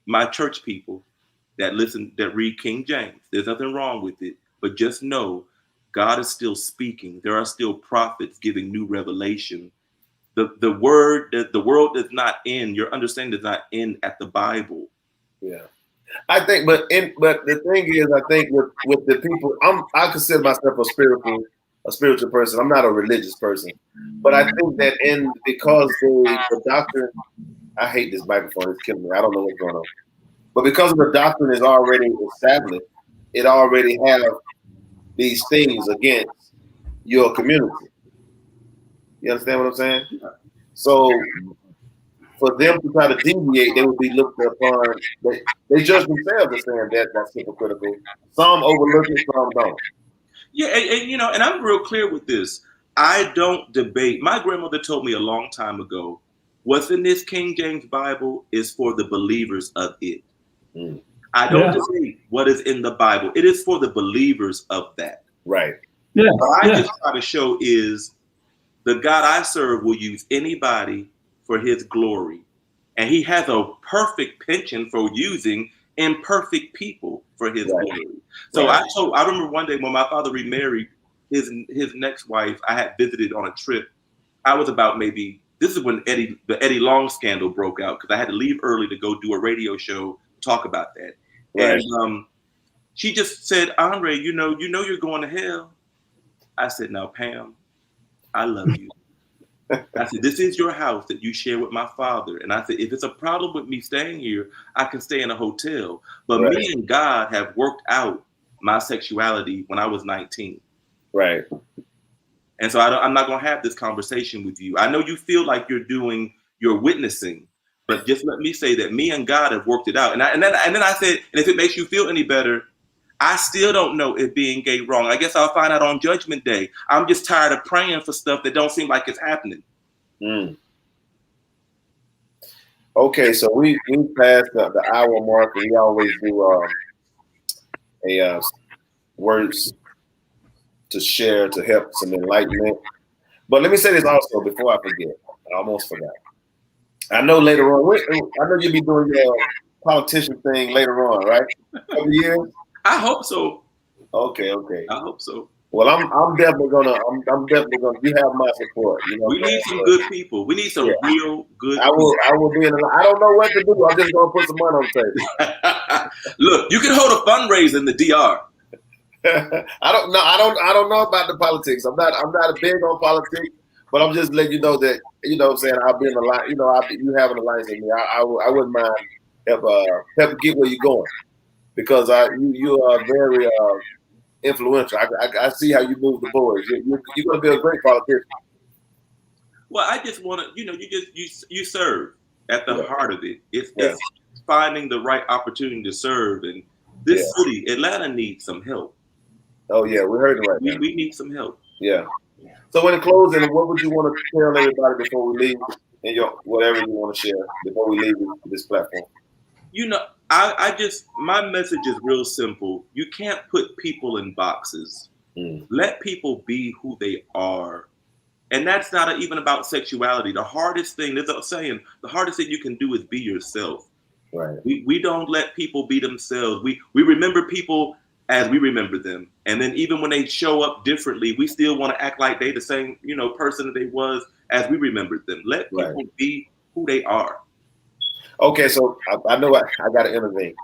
my church people that read King James, there's nothing wrong with it, but just know God is still speaking. There are still prophets giving new revelation. The word that the world does not end, your understanding does not end at the Bible. Yeah. I think, but the thing is, I think with the people, I consider myself a spiritual person. I'm not a religious person, but I think that because the doctrine, I hate this microphone, it's killing me. I don't know what's going on, but because of the doctrine is already established, it already have these things against your community. You understand what I'm saying? So for them to try to deviate, they would be looked upon. They judge themselves as saying that's hypocritical. Some overlook it, some don't. Yeah, and I'm real clear with this. I don't debate. My grandmother told me a long time ago, what's in this King James Bible is for the believers of it. Mm. I don't debate what is in the Bible. It is for the believers of that. Right. Yeah. What I just try to show is the God I serve will use anybody for his glory. And he has a perfect penchant for using imperfect people for his glory. So I remember one day when my father remarried his next wife, I had visited on a trip. I was about this is when the Eddie Long scandal broke out, because I had to leave early to go do a radio show, talk about that. Right. And she just said, "Andre, you know you're going to hell." I said, "Now, Pam, I love you." I said, "This is your house that you share with my father." And I said, "If it's a problem with me staying here, I can stay in a hotel. But me and God have worked out my sexuality when I was 19. Right. And so I'm not going to have this conversation with you. I know you feel like you're witnessing, but just let me say that me and God have worked it out." And then I said, "And if it makes you feel any better, I still don't know if being gay wrong. I guess I'll find out on Judgment Day. I'm just tired of praying for stuff that don't seem like it's happening." Mm. Okay, so we passed the hour mark, and we always do words to share to help some enlightenment. But let me say this also before I forget. I almost forgot. I know later on. I know you'll be doing your politician thing later on, right? Couple years. I hope so. Okay. I hope so. Well, I'm definitely gonna. I'm definitely gonna. You have my support. You know. We need some good people. We need some real good. I will be in. I don't know what to do. I'm just gonna put some money on the table. Look, you can hold a fundraiser in the DR. I don't know. I don't know about the politics. I'm not big on politics, but I'm just letting you know that what I'm saying, I'll be in the line. You have an alliance with me. I wouldn't mind help get where you're going, because you are very influential. I see how you move the boys. You're going to be a great politician. Well, I just want to, you serve at the heart of it. It's finding the right opportunity to serve, and this city, Atlanta, needs some help. Oh yeah, we're hurting right now. We need some help. Yeah. So in closing, what would you want to tell everybody before we leave, and whatever you want to share before we leave this platform? My message is real simple. You can't put people in boxes. Let people be who they are. And that's not even about sexuality. The hardest thing, there's a saying, the hardest thing you can do is be yourself. Right. We don't let people be themselves. We remember people as we remember them. And then even when they show up differently, we still want to act like they the same, person that they was as we remembered them. Let people be who they are. Okay, so I know I got to intervene.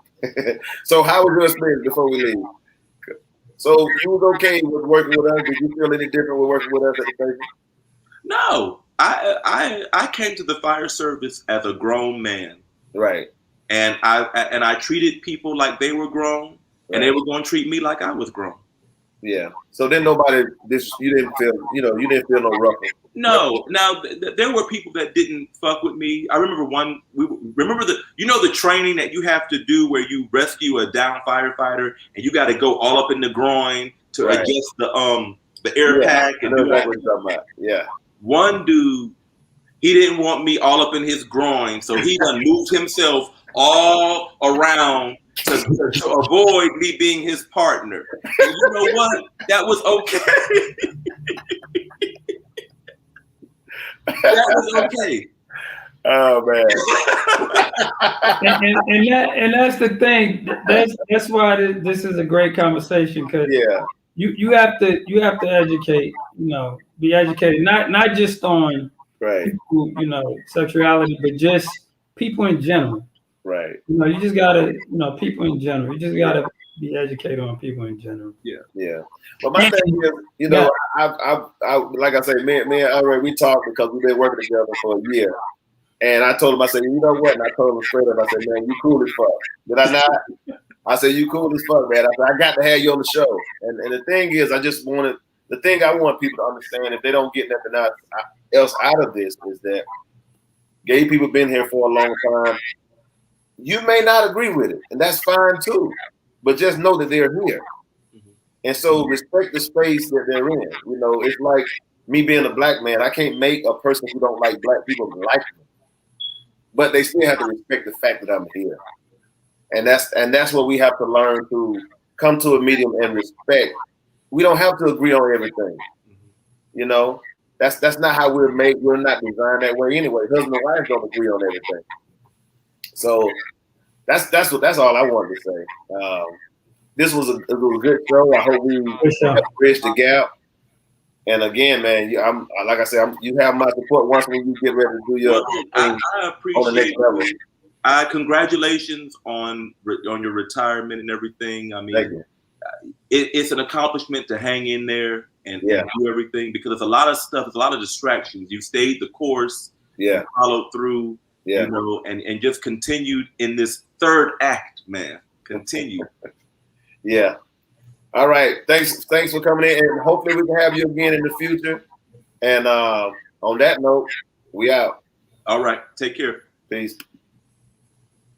So how was your experience before we leave? So you was okay with working with us? Did you feel any different with working with us at the station? No, I came to the fire service as a grown man. Right. And I treated people like they were grown, and they were going to treat me like I was grown. Yeah. So then you didn't feel no ruffle. No. Now there were people that didn't fuck with me. I remember the training that you have to do where you rescue a down firefighter and you got to go all up in the groin to adjust the air pack and do that. Yeah. One dude, he didn't want me all up in his groin, so he done moved himself all around to avoid me being his partner. And you know what? That was okay. That was okay. Oh man. and that's the thing. That's why this is a great conversation, because you have to educate. Be educated, not just on people, sexuality, but just people in general. Right. You just gotta, people in general. You just gotta be educated on people in general. Yeah. But my thing is, I like I say, me and Ray, we talked because we've been working together for a year. And I told him, I said, you know what? And I told him straight up, I said, man, you cool as fuck. Did I not? I said, you cool as fuck, man. I said, I got to have you on the show. And the thing is, the thing I want people to understand, if they don't get nothing else out of this, is that gay people been here for a long time. You may not agree with it, and that's fine too. But just know that they're here. And so respect the space that they're in. It's like me being a black man. I can't make a person who don't like black people like me. But they still have to respect the fact that I'm here. And that's what we have to learn to come to a medium and respect. We don't have to agree on everything. That's not how we're made. We're not designed that way anyway. Husband and wife don't agree on everything. So that's all I wanted to say. This was a good show. I hope we bridge the gap. And again, man, like I said, you have my support once when you get ready to do your thing I appreciate on the next level. Congratulations on your retirement and everything. I mean, it's an accomplishment to hang in there and do everything, because it's a lot of stuff. It's a lot of distractions. You stayed the course. You followed through. And just continued in this third act, man. Continue. Yeah. All right. Thanks for coming in, and hopefully we can have you again in the future. And on that note, we out. All right. Take care. Peace.